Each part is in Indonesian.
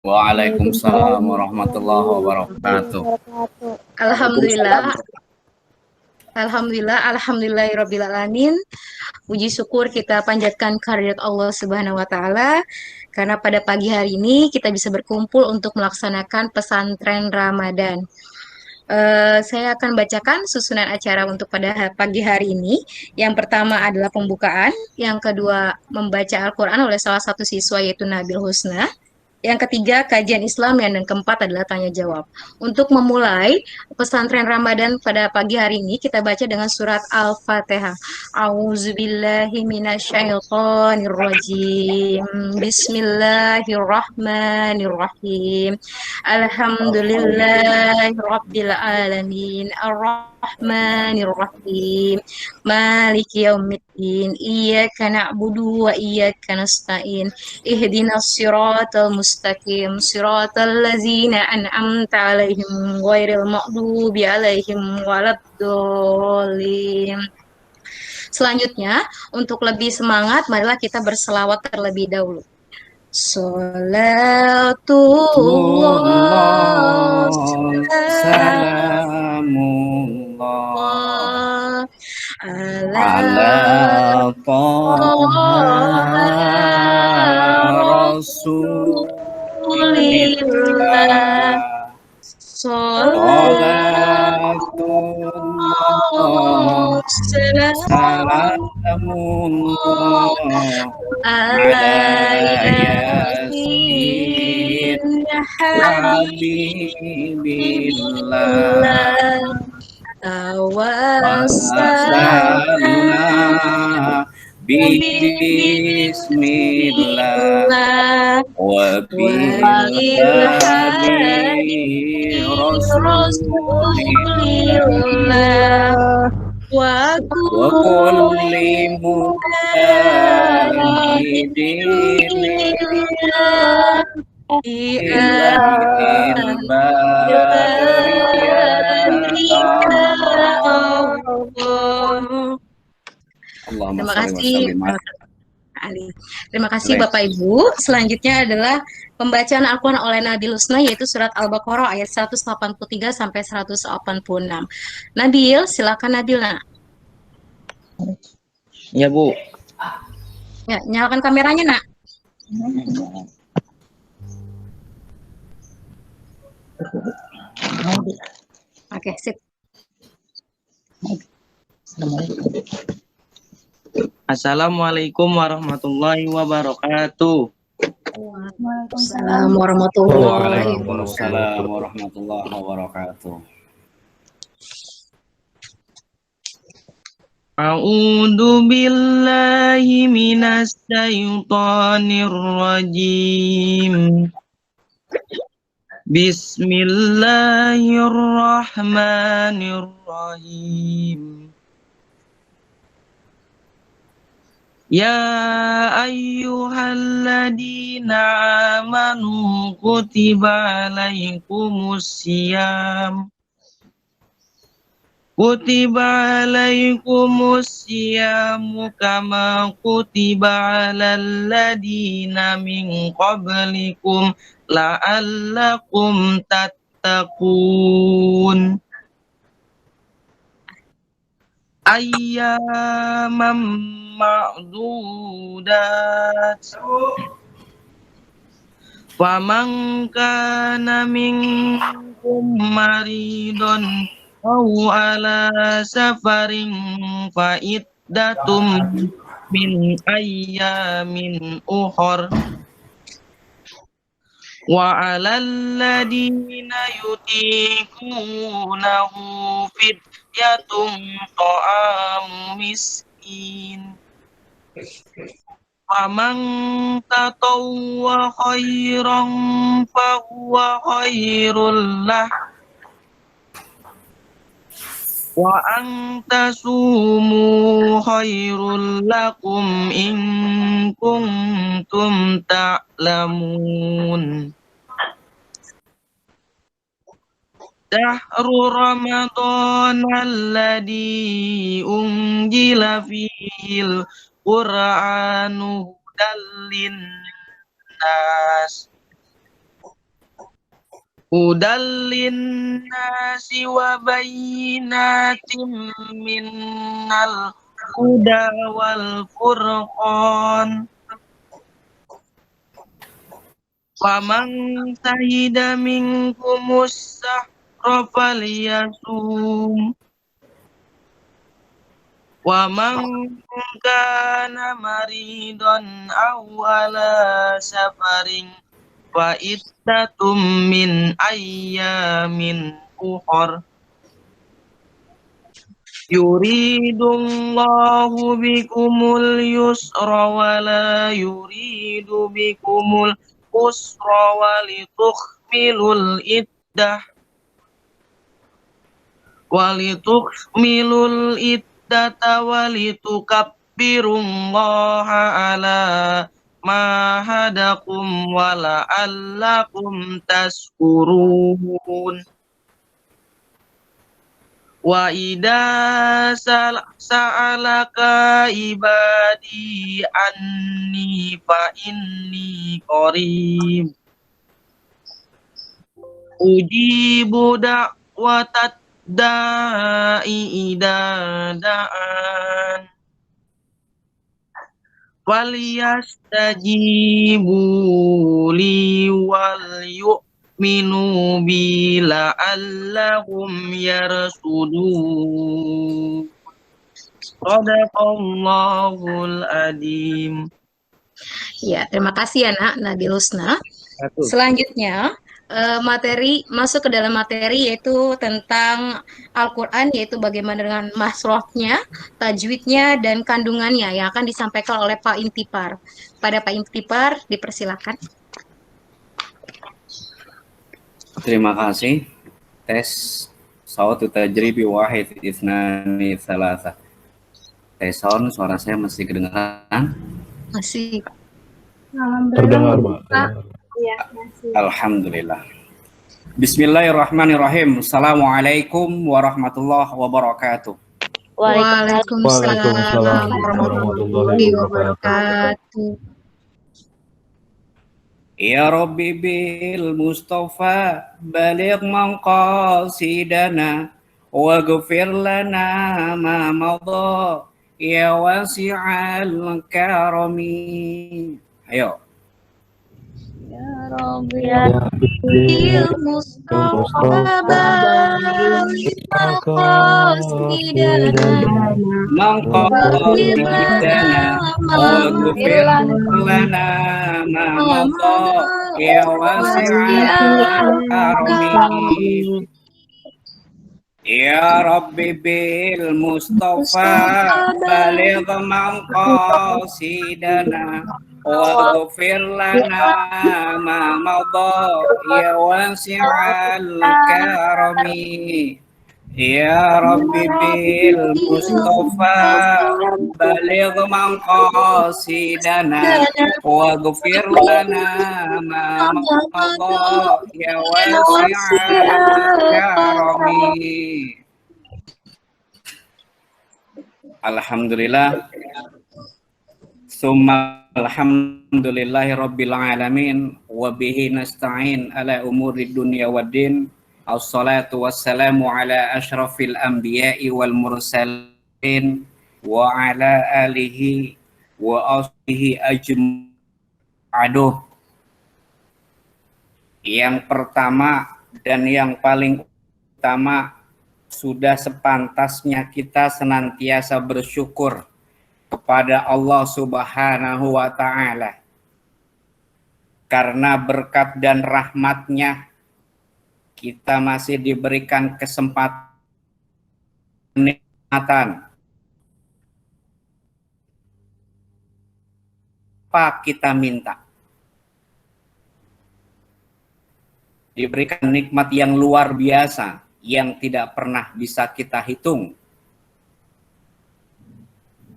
Waalaikumsalam Waalaikumsalam warahmatullahi warahmatullahi wabarakatuh. wabarakatuh. Alhamdulillah, alhamdulillahirabbil alamin. Puji syukur kita panjatkan kehadirat Allah Subhanahu wa taala karena pada pagi hari ini kita bisa berkumpul untuk melaksanakan pesantren Ramadan. Saya akan bacakan susunan acara untuk pada pagi hari ini. Yang pertama adalah pembukaan, yang kedua membaca Al-Quran oleh salah satu siswa yaitu Nabil Husna. Yang ketiga, kajian Islam, dan keempat adalah tanya jawab. Untuk memulai pesantren Ramadan pada pagi hari ini, kita baca dengan surat Al-Fatihah. A'udzubillahi minasyaitonirrajim. Bismillahirrahmanirrahim. Alhamdulillahirabbil alamin. Ar-Rahmanirrahim. Maliki yaumiddin. Iyyaka na'budu wa iyyaka nasta'in. Ihdinas siratal mustaqim siratal ladzina an'amta 'alaihim ghairil maghdubi 'alaihim waladdallin. Selanjutnya, untuk lebih semangat, marilah kita berselawat terlebih dahulu. Salatullah Salamullah ala ala Taha Rasulillah. Salatullah Salamullah ala Yasin Habibillah Tawassalna Bismillah wa bilhadi Rasulillah wa kulli mujahidin Terima kasih. Terima kasih Bapak Ibu. Selanjutnya adalah pembacaan Al-Quran oleh Nabil Husna yaitu surat Al-Baqarah ayat 183 sampai 186. Nabil, silakan Nabil. Ya Bu. Ya, nyalakan kameranya Nak. Oke, sip. Assalamualaikum warahmatullahi wabarakatuh. Waalaikumsalam warahmatullahi wabarakatuh. A'udzu billahi minas syaitonir rajim. Bismillahirrahmanirrahim. Ya ayyuhalladzina amanu kutiba alaikumusiyam kama kutiba alal ladzina min qablikum la'allakum tattaqun. Ayyamam ma'dudat faman kana minkum maridun aw ala safarin fa iddatum min ayyamin ukhra wa 'alal ladina yutiqunahu fidyatun ta'amu miskin. Faman tatawwa khairan fahuwa khairul lah wa antasumu khairul lakum in kuntum ta'lamun. Syahrul Ramadan alladzi unzila fihil Qur'anu hudan linnas Hudal linnasi wa bayyinatin minnal huda wal furqan. Faman syahida minkumus sahra falyasum. Wa man kana maridon aw ala safarin fa iddatum min ayyamin ukhar. Yuridullahu bikumul yusra wa la yuridu bikumul usra walitukhmilul iddah iddata walitukabbirullaha ala ma hadakum wa la'allakum tashkurun. Wa idza sa'alaka ibadi anni fa inni qarib ujibu da'watat da'i idza da'an walyastajibu li wal minu bila allahum yarsudun. Shadaqallahul adim. Ya, terima kasih ya Nak Nabi Lusna. Selanjutnya masuk ke dalam materi yaitu tentang Al-Quran, yaitu bagaimana dengan masrohnya, tajwidnya, dan kandungannya yang akan disampaikan oleh Pak Intipar. Pada Pak Intipar, dipersilakan. Terima kasih. Tes sautu tajribi wahid isnani salasa. Tes sound, suara saya masih kedengaran? Masih. Terdengar, Pak. Iya, masih. Alhamdulillah. Bismillahirrahmanirrahim. Assalamualaikum warahmatullahi wabarakatuh. Waalaikumsalam warahmatullahi wabarakatuh. Ya Rabbi bil Mustafa baligh maqasidana waghfir lana ma madha ya wasi'al karami. Ayo. Ya Rabbi ya Bil Mustafa baligh maqasidana maqasidana waghfir lana ma madha ya wasi'al karami. Ya Rabbi bil Mustafa baligh maqasidana waghfir lana ma madha ya wasi'al karami. Ya Rabbi bil Mustafa baligh maqasidana waghfir lana ma madha ya wasi'al karami. Alhamdulillah. Summa alhamdulillahi rabbil alamin wa bihi nasta'in ala umuri dunya waddin. Assalatu wassalamu ala asyrafil anbiya'i wal mursalin wa ala alihi wa ashihi ajma'in. Yang pertama dan yang paling utama, sudah sepantasnya kita senantiasa bersyukur kepada Allah Subhanahu wa Ta'ala, karena berkat dan rahmatnya kita masih diberikan kesempatan, nikmatan. Apa kita minta? Diberikan nikmat yang luar biasa yang tidak pernah bisa kita hitung.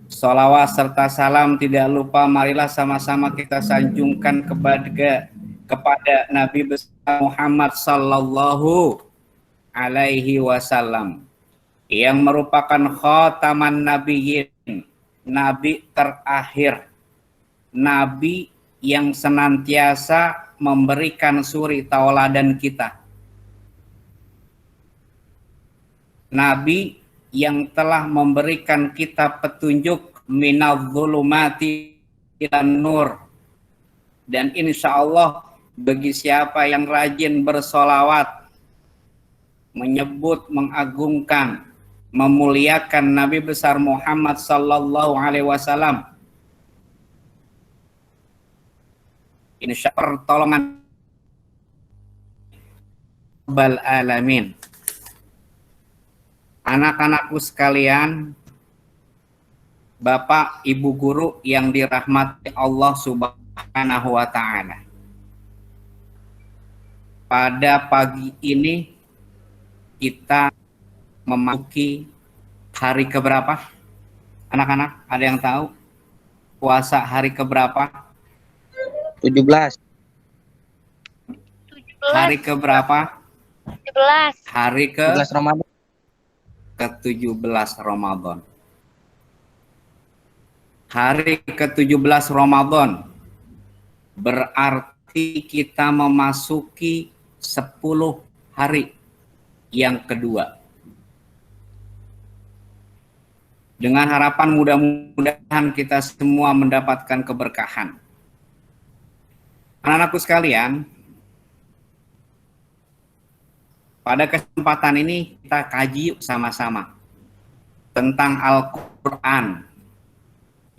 Sholawat serta salam tidak lupa marilah sama-sama kita sanjungkan kepada Nabi besar Muhammad sallallahu alaihi wasallam yang merupakan khataman nabiyyin, nabi terakhir, nabi yang senantiasa memberikan suri tauladan kita, Nabi yang telah memberikan kita petunjuk minadh-dhulumati ilan nur. Dan insya Allah bagi siapa yang rajin bersolawat, menyebut, mengagungkan, memuliakan Nabi besar Muhammad sallallahu alaihi wasallam, insya Allah pertolongan bal alamin. Anak-anakku sekalian, Bapak, Ibu guru yang dirahmati Allah Subhanahu wa taala. Pada pagi ini kita memasuki hari keberapa? Anak-anak, ada yang tahu? Puasa hari keberapa? 17. Hari keberapa? 17. Hari 17 Ramadan. ke-17 Ramadan. Hari ke-17 Ramadan berarti kita memasuki 10 hari yang kedua. Dengan harapan mudah-mudahan kita semua mendapatkan keberkahan. Anak-anakku sekalian, pada kesempatan ini kita kaji sama-sama tentang Al-Quran.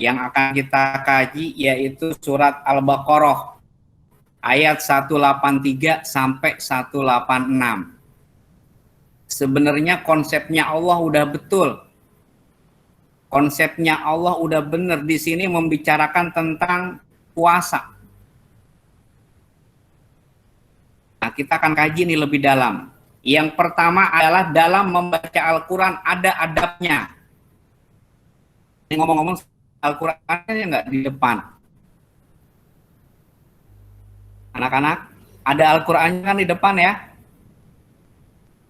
Yang akan kita kaji yaitu surat Al-Baqarah ayat 183 sampai 186. Sebenarnya konsepnya Allah udah betul. Konsepnya Allah udah benar, di sini membicarakan tentang puasa. Nah, kita akan kaji ini lebih dalam. Yang pertama adalah dalam membaca Al-Quran ada adabnya. Ngomong-ngomong, Al-Qurannya nggak di depan. Anak-anak, ada Al-Qurannya kan di depan ya?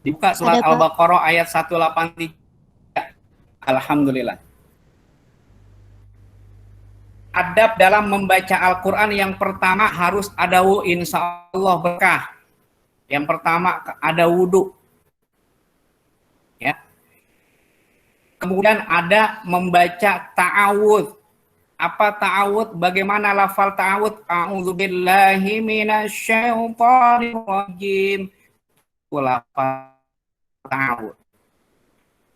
Dibuka surat Al-Baqarah ayat 183. Alhamdulillah. Adab dalam membaca Al-Quran yang pertama harus ada wudu, insya Allah berkah. Yang pertama ada wudu. Ya. Kemudian ada membaca ta'awudz. Apa ta'awudz? Bagaimana lafal ta'awudz? A'udzubillahi minasyaitonir rajim. Lafal ta'awudz.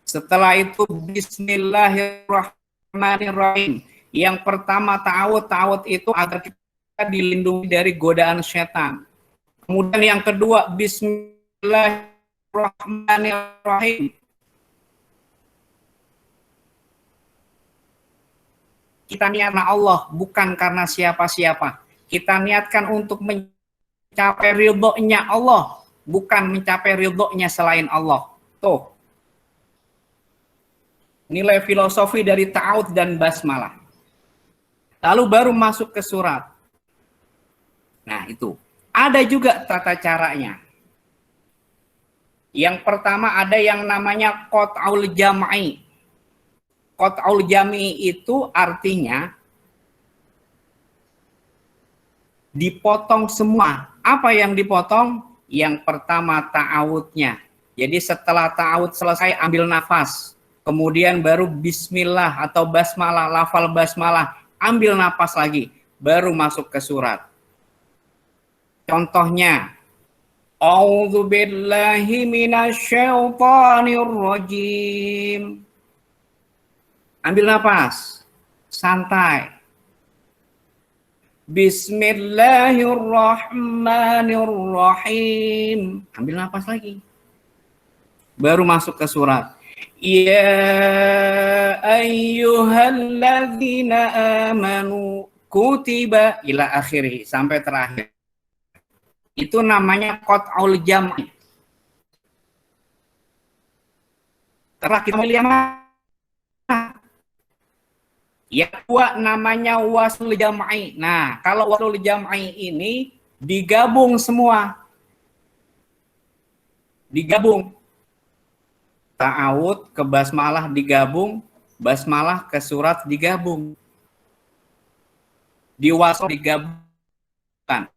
Setelah itu bismillahirrahmanirrahim. Yang pertama ta'awudz itu agar kita dilindungi dari godaan setan. Kemudian yang kedua bismillahirrahmanirrahim. Kita niatkan Allah, bukan karena siapa-siapa. Kita niatkan untuk mencapai ridhonya Allah, bukan mencapai ridhonya selain Allah. Tuh. Nilai filosofi dari ta'awudz dan basmalah. Lalu baru masuk ke surat. Nah, itu. Ada juga tata caranya. Yang pertama ada yang namanya qat'ul jam'i. Qat'ul jam'i itu artinya dipotong semua. Apa yang dipotong? Yang pertama ta'awudnya. Jadi setelah ta'awudz selesai ambil nafas. Kemudian baru bismillah atau basmalah, lafal basmalah. Ambil nafas lagi. Baru masuk ke surat. Contohnya, A'udzubillahi minasyaitonir rajim. Ambil nafas, santai. Bismillahirrahmanirrahim. Ambil nafas lagi. Baru masuk ke surat. Ya ayyuhalladzina amanu kutiba ila akhirih, sampai terakhir. Itu namanya qat'ul jam'i. Setelah kita milih yang mana? Yang kedua namanya wasl jam'i. Nah, kalau wasl jam'i ini digabung semua. Digabung. Ta'awudz ke basmalah digabung, basmalah ke surat digabung. Di wasl digabungkan.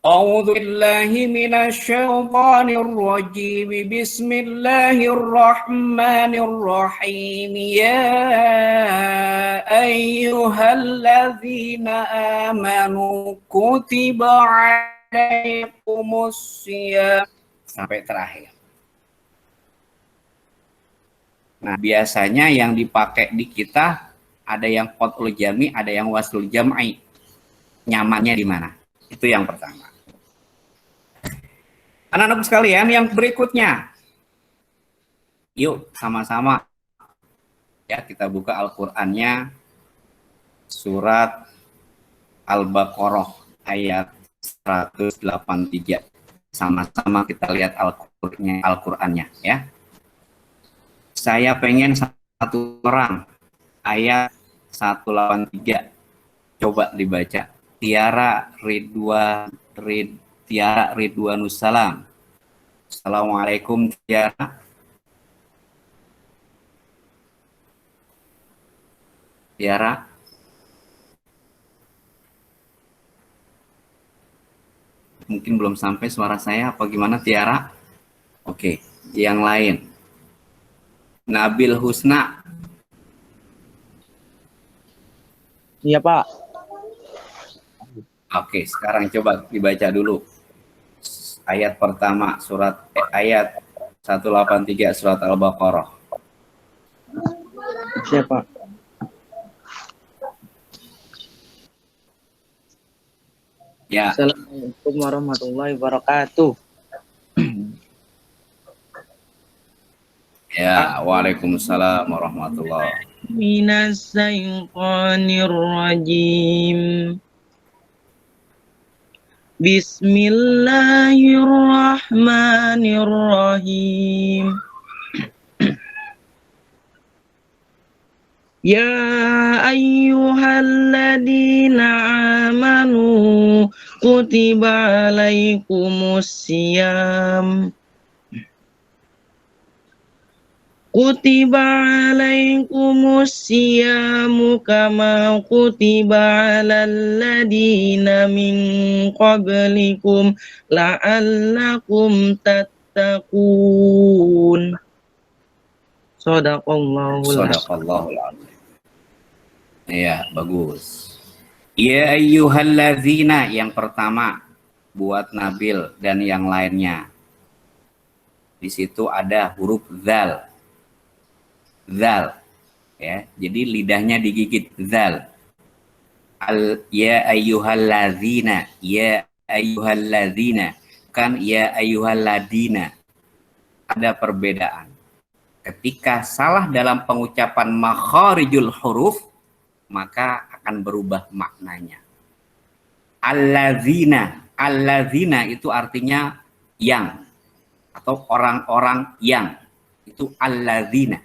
A'udzu billahi minasyaitonir rajim. Bismillahirrahmanirrahim. Ya ayyuhalladzina amanu kutiba 'alaikumussyam sampai terakhir. Nah, biasanya yang dipakai di kita ada yang qat'ul jami, ada yang waslul jam'i. Nyamannya di mana? Itu yang pertama. Anak-anak sekalian, yang berikutnya. Yuk, sama-sama. Ya, kita buka Al-Qur'annya surat Al-Baqarah ayat 183. Sama-sama kita lihat Al-Qur'annya ya. Saya pengen satu orang ayat 183. Coba dibaca. Tiara Ridwanussalam. Assalamualaikum Tiara. Tiara. Mungkin belum sampai suara saya apa gimana Tiara? Oke, yang lain. Nabil Husna. Iya, Pak. Oke, sekarang coba dibaca dulu. Ayat pertama ayat 183 surat Al-Baqarah. Siapa? Ya. Assalamualaikum warahmatullahi wabarakatuh. Ya, waalaikumsalam warahmatullahi. Minas syaitonir rajim. Bismillahirrahmanirrahim. Ya ayyuhalladzina amanu kutiba alaikumussyam. Kutiba alaikumussyam kama kutiba alal ladina min qablikum la'allakum tattaqun. Shadaqallahul azim. Iya, bagus. Ya ayyuhalladzina, yang pertama buat Nabil dan yang lainnya. Di situ ada huruf zal. Zal. Ya, jadi lidahnya digigit zal. Ya ayyuhalladzina, ya ayyuhalladzina, kan ya ayyuhalladina. Ada perbedaan. Ketika salah dalam pengucapan makharijul huruf, maka akan berubah maknanya. Alladzina, alladzina itu artinya yang atau orang-orang yang. Itu alladzina.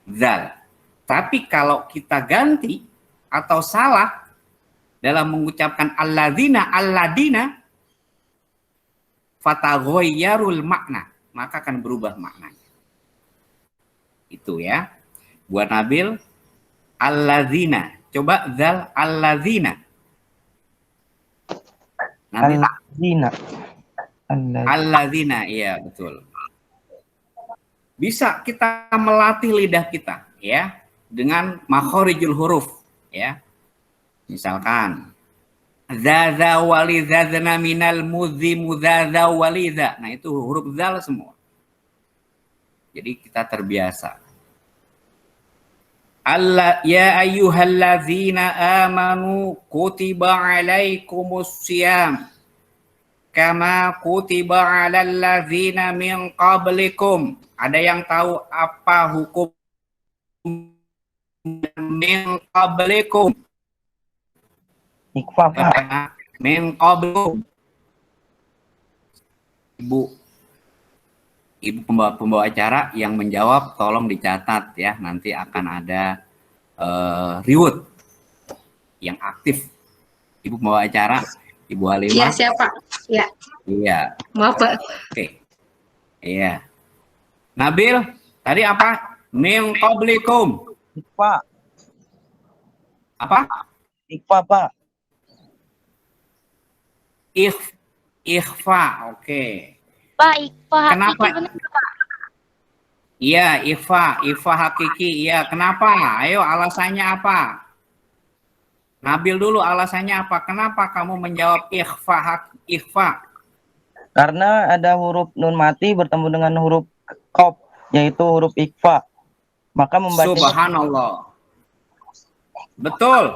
Zal. Tapi kalau kita ganti atau salah dalam mengucapkan alladzina, alladina, fataghayyarul makna, maka akan berubah maknanya. Itu ya. Buat Nabil, alladzina. Coba zal alladzina. Nabil. Alladzina. Alladzina, iya betul. Bisa kita melatih lidah kita ya dengan makharijul huruf ya. Misalkan zaza walizazna minal mudzi muzaza waliza. Nah, itu huruf zal semua. Jadi kita terbiasa. Allah ya ayyuhallazina amanu kutiba alaikumussyam kama kutiba alal ladzina min qablikum. Ada yang tahu apa hukum min qablikum? Iqfa, Pak. Min qablikum. Ibu pembawa acara yang menjawab tolong dicatat ya, nanti akan ada reward yang aktif. Ibu pembawa acara, Ibu Halimah. Iya, siapa? Ya. Iya. Maaf, Pak. Oke. Iya. Nabil, tadi apa? Min qablikum. Iqfa. Apa? Iqfa, Pak. Ikhfa, oke. Pak, Ikhfa Kenapa? hakiki benar, Pak. Iya, ikhfa hakiki. Iya, kenapa? Ayo, alasannya apa? Nabil dulu alasannya apa? Kenapa kamu menjawab ikhfa? Karena ada huruf nun mati bertemu dengan huruf qaf, yaitu huruf ikhfa. Maka membacanya Subhanallah. Betul.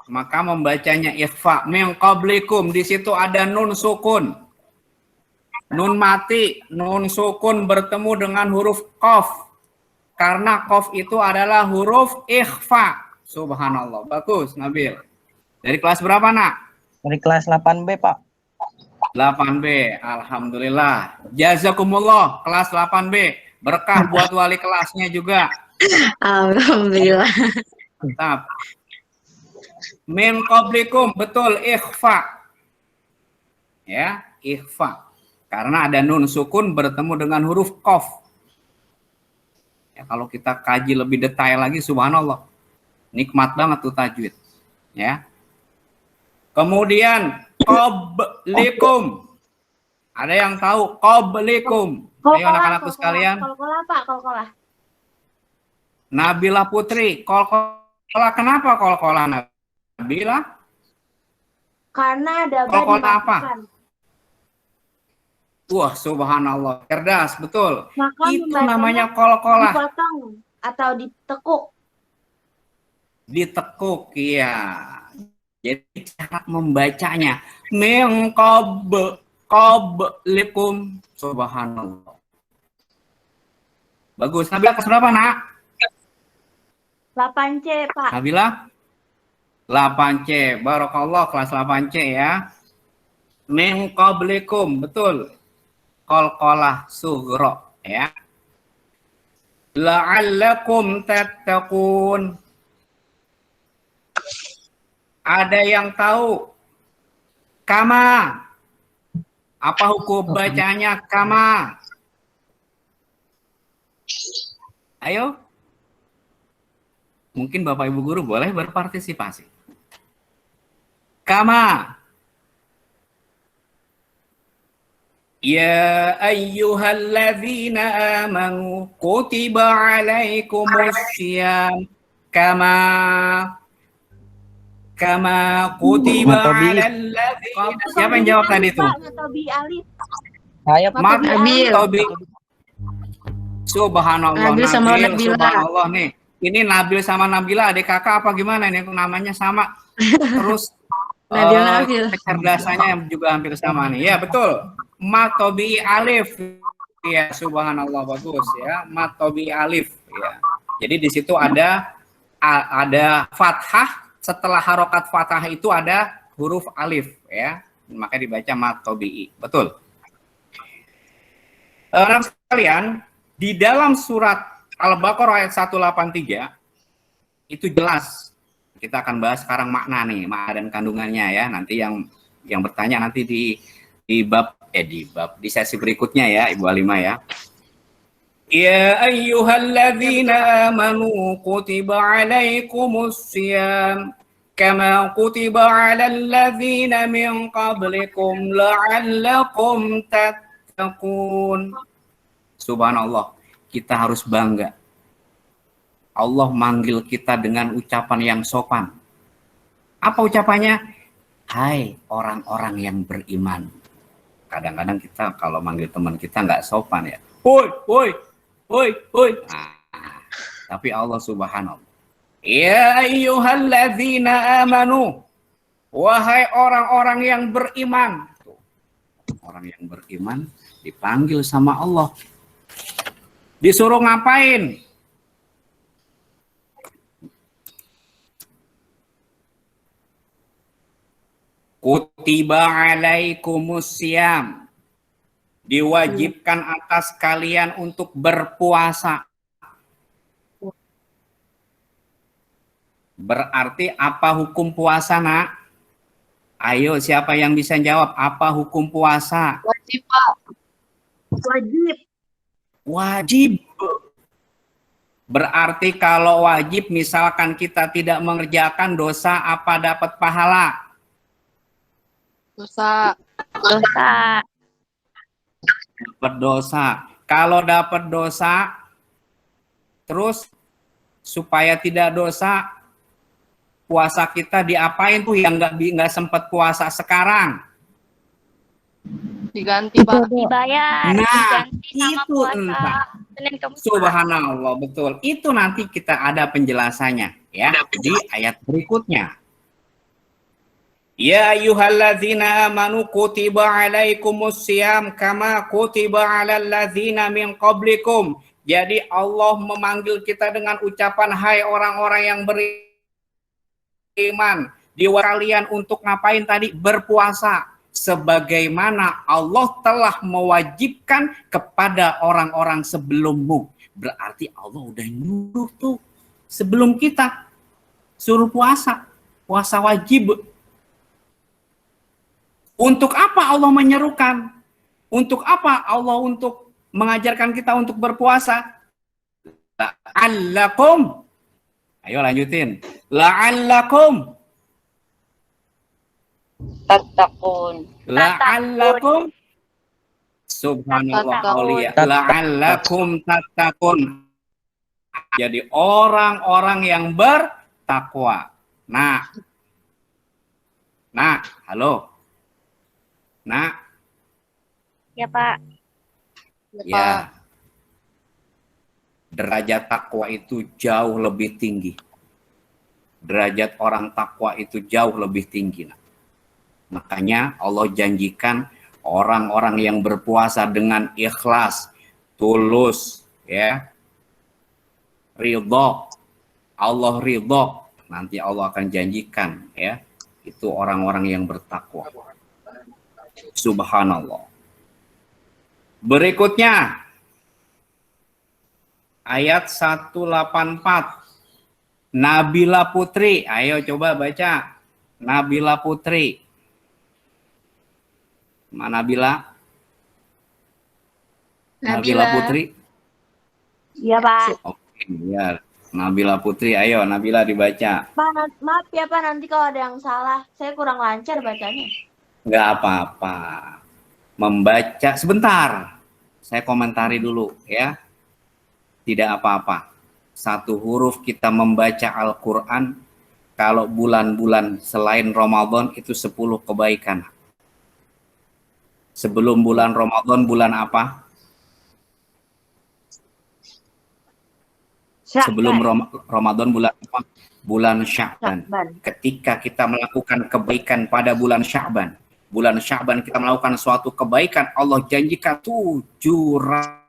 Maka membacanya ikhfa. Min qablikum, di situ ada nun sukun. Nun mati, nun sukun bertemu dengan huruf qaf. Karena qaf itu adalah huruf ikhfa. Subhanallah. Bagus, Nabil. Dari kelas berapa, Nak? dari kelas 8B, Pak. 8B. Alhamdulillah. Jazakumullah, kelas 8B. Berkah buat wali kelasnya juga. Alhamdulillah. Mantap. Min qablikum, betul, ikhfa. Ya, ikhfa. Karena ada nun sukun bertemu dengan huruf qaf. Ya, kalau kita kaji lebih detail lagi, subhanallah. Nikmat banget tuh tajwid. Ya. Kemudian qablikum. Ada yang tahu qablikum? Ayo anak-anakku sekalian. Kol-kolah, Pak, kol-kolah. Nabila Putri, kol-kolah, kenapa kol-kolah Nabila? Karena ada Kol-kolah apa? Wah, subhanallah, cerdas, betul. Maka Itu namanya kol-kolah. dipotong atau ditekuk. Ditekuk, iya. Jadi cara membacanya min qablikum, subhanallah. Bagus. Nabila kelas berapa, Nak? 8C, Pak. Nabila 8C. Barakallah, kelas 8C ya. Min qablikum, betul. Qalqalah sughra ya. La'allakum tattaqun. Ada yang tahu kama? Apa hukum bacanya kama? Ayo. Mungkin Bapak Ibu guru boleh berpartisipasi. Kama. Ya ayyuhalladzina amanu kutiba alaikumussyam kama kutiba alal ladzina. Siapa yang jawab tadi tuh? Tobi Alif. Saya Tobi. Subhanallah, Nabil sama Nabila. Subhanallah nih. Ini Nabil sama Nabila adik kakak apa gimana nih? Namanya sama. Terus Nabil. kecerdasannya juga hampir sama nih. Ya, betul. Tobi alif. Ya, subhanallah, bagus ya. Tobi alif ya. Jadi di situ ada fathah. Setelah harokat fathah itu ada huruf alif ya, maka dibaca matobi'i. Betul. Anak sekalian, di dalam surat Al-Baqarah ayat 183 itu jelas. Kita akan bahas sekarang makna nih, makna dan kandungannya ya. Nanti yang bertanya nanti di sesi berikutnya ya, Ibu Alimah ya. Ya ayyuhalladzina amanu kutiba alaikumussyam kama kutiba alal ladzina min qablikum la'allakum tattaqun. Subhanallah, kita harus bangga. Allah manggil kita dengan ucapan yang sopan. Apa ucapannya? Hai orang-orang yang beriman. Kadang-kadang kita kalau manggil teman kita nggak sopan ya. Woi. Nah, tapi Allah subhanallah. Ya ayyuhalladzina amanu. Wahai orang-orang yang beriman. Orang yang beriman dipanggil sama Allah. Disuruh ngapain? Kutiba alaikumussyam. Diwajibkan atas kalian untuk berpuasa. Berarti apa hukum puasa, Nak? Ayo, siapa yang bisa jawab apa hukum puasa? Wajib, Pak. Wajib. Wajib. Berarti kalau wajib, misalkan kita tidak mengerjakan dosa, apa dapat pahala? Dosa. Dosa. Dapat dosa. Kalau dapat dosa, terus supaya tidak dosa, puasa kita diapain tuh yang nggak sempat puasa sekarang? Diganti, Pak. Dibayar. Nah, Diganti sama itu puasa. entah. Senin Kamis. Subhanallah, betul. Itu nanti kita ada penjelasannya ya di ayat berikutnya. Ya ayyuhalladzina amanu kutiba alaikumus syiyam kama kutiba alal ladzina min qablikum. Jadi Allah memanggil kita dengan ucapan hai orang-orang yang beriman, kalian untuk ngapain tadi? Berpuasa sebagaimana Allah telah mewajibkan kepada orang-orang sebelummu. Berarti Allah udah nyuruh tuh sebelum kita suruh puasa. Puasa wajib. Untuk apa Allah menyerukan? Untuk apa Allah untuk mengajarkan kita untuk berpuasa? La'allakum. Ayo lanjutin. La'allakum. Tattaqun. La'allakum. Subhanallah aulia. La'allakum tattaqun. Jadi orang-orang yang bertakwa. Nah, halo. Nah, Ya, Pak. ya, derajat takwa itu jauh lebih tinggi. Derajat orang takwa itu jauh lebih tinggi. Makanya Allah janjikan orang-orang yang berpuasa dengan ikhlas, tulus, ya, ridho, Allah ridho, nanti Allah akan janjikan, ya, itu orang-orang yang bertakwa. Subhanallah. Berikutnya ayat 184. Nabila Putri, ayo coba baca. Nabila Putri. Mana Nabila? Nabila Putri. Iya, Pak. Oke, ya. Nabila Putri, ayo Nabila dibaca. Pak, maaf ya, Pak, nanti kalau ada yang salah, saya kurang lancar bacanya. Nggak apa-apa. Membaca sebentar. Saya komentari dulu ya. Tidak apa-apa. Satu huruf kita membaca Al-Quran, kalau bulan-bulan selain Ramadan itu 10 kebaikan. Sebelum bulan Ramadan, bulan apa? Sebelum Ramadan bulan apa? Bulan Sya'ban. Ketika kita melakukan kebaikan pada bulan Sya'ban, kita melakukan suatu kebaikan, Allah janjikan 700.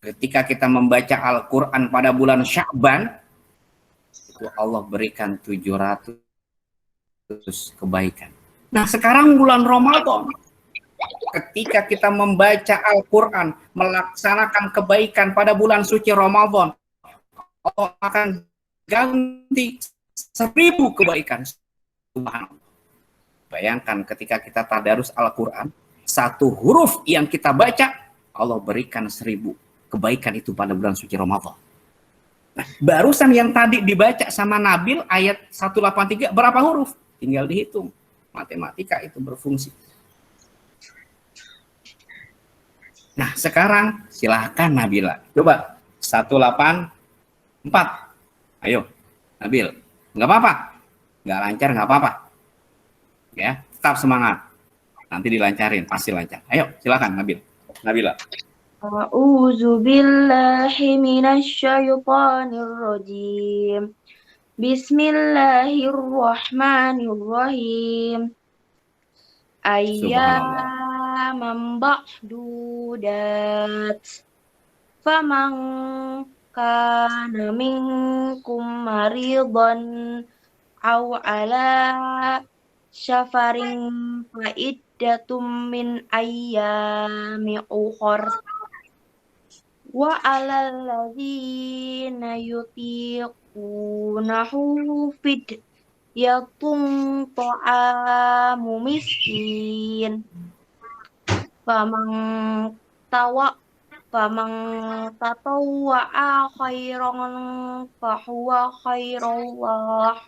Ketika kita membaca Al-Quran pada bulan Sya'ban, itu Allah berikan 700 kebaikan. Nah, sekarang bulan Ramadan, ketika kita membaca Al-Quran, melaksanakan kebaikan pada bulan suci Ramadan, Allah akan ganti 1000 kebaikan. Bayangkan ketika kita tadarus Al-Quran, satu huruf yang kita baca, Allah berikan 1000 kebaikan itu pada bulan suci Ramadan. Nah, barusan yang tadi dibaca sama Nabil ayat 183 berapa huruf? Tinggal dihitung. Matematika itu berfungsi. Nah, sekarang silahkan Nabila. Coba 184. Ayo, Nabil. Nggak apa-apa. Nggak lancar, nggak apa-apa. Ya, tetap semangat. Nanti dilancarin, pasti lancar. Ayo, silakan Nabil. Nabila. A'udzu billahi minasyaitonir rajim. Bismillahirrahmanirrahim. Ayyaman ba'dudat. Faman kana minkum maridan aw ala syafarin fa iddatum min ayyami ukhra wa 'alal ladzina yutiqunahu fidyatun ta'amu miskin faman tatawwa'a khairan fahuwa khairullah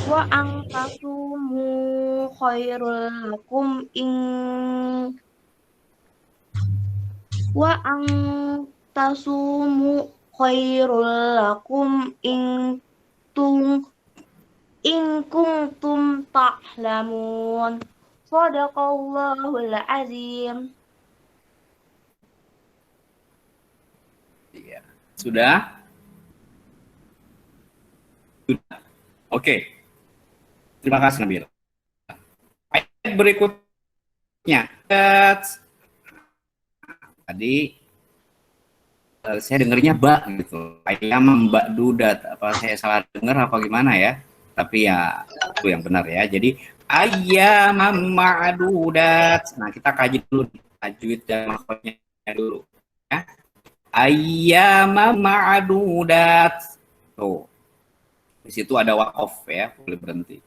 Wa angkasumu khairul lakum wa angtasumu khairul lakum in kuntum ta'lamun. Shadaqallahul azim. Iya. Sudah? Sudah. Oke. Terima kasih Nabil. Ayat berikutnya. Tadi saya dengarnya bak gitu. Ayam mbak dudat. Apa saya salah dengar apa gimana ya? Tapi ya itu yang benar ya. Jadi ayam ma'dudat. Nah, kita kaji dulu tajwid dan maksudnya dulu ya. Ayam ma'dudat. Tuh. Di situ ada waqaf ya, boleh berhenti.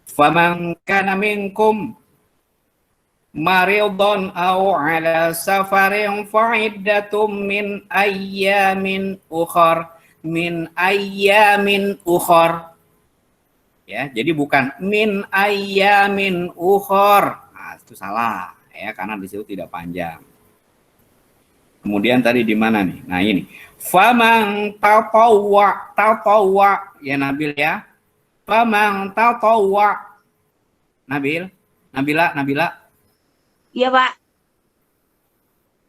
Faman kana minkum maridun aw ala safarin fa'iddatum min ayyamin ukhar. Ya, jadi bukan min ayyamin ukhar. Nah, itu salah ya, karena di situ tidak panjang. Kemudian tadi di mana nih? Nah, ini. Faman tatawwa ya Nabil ya. Faman tatawwa. Nabil, Nabila. Iya, Pak.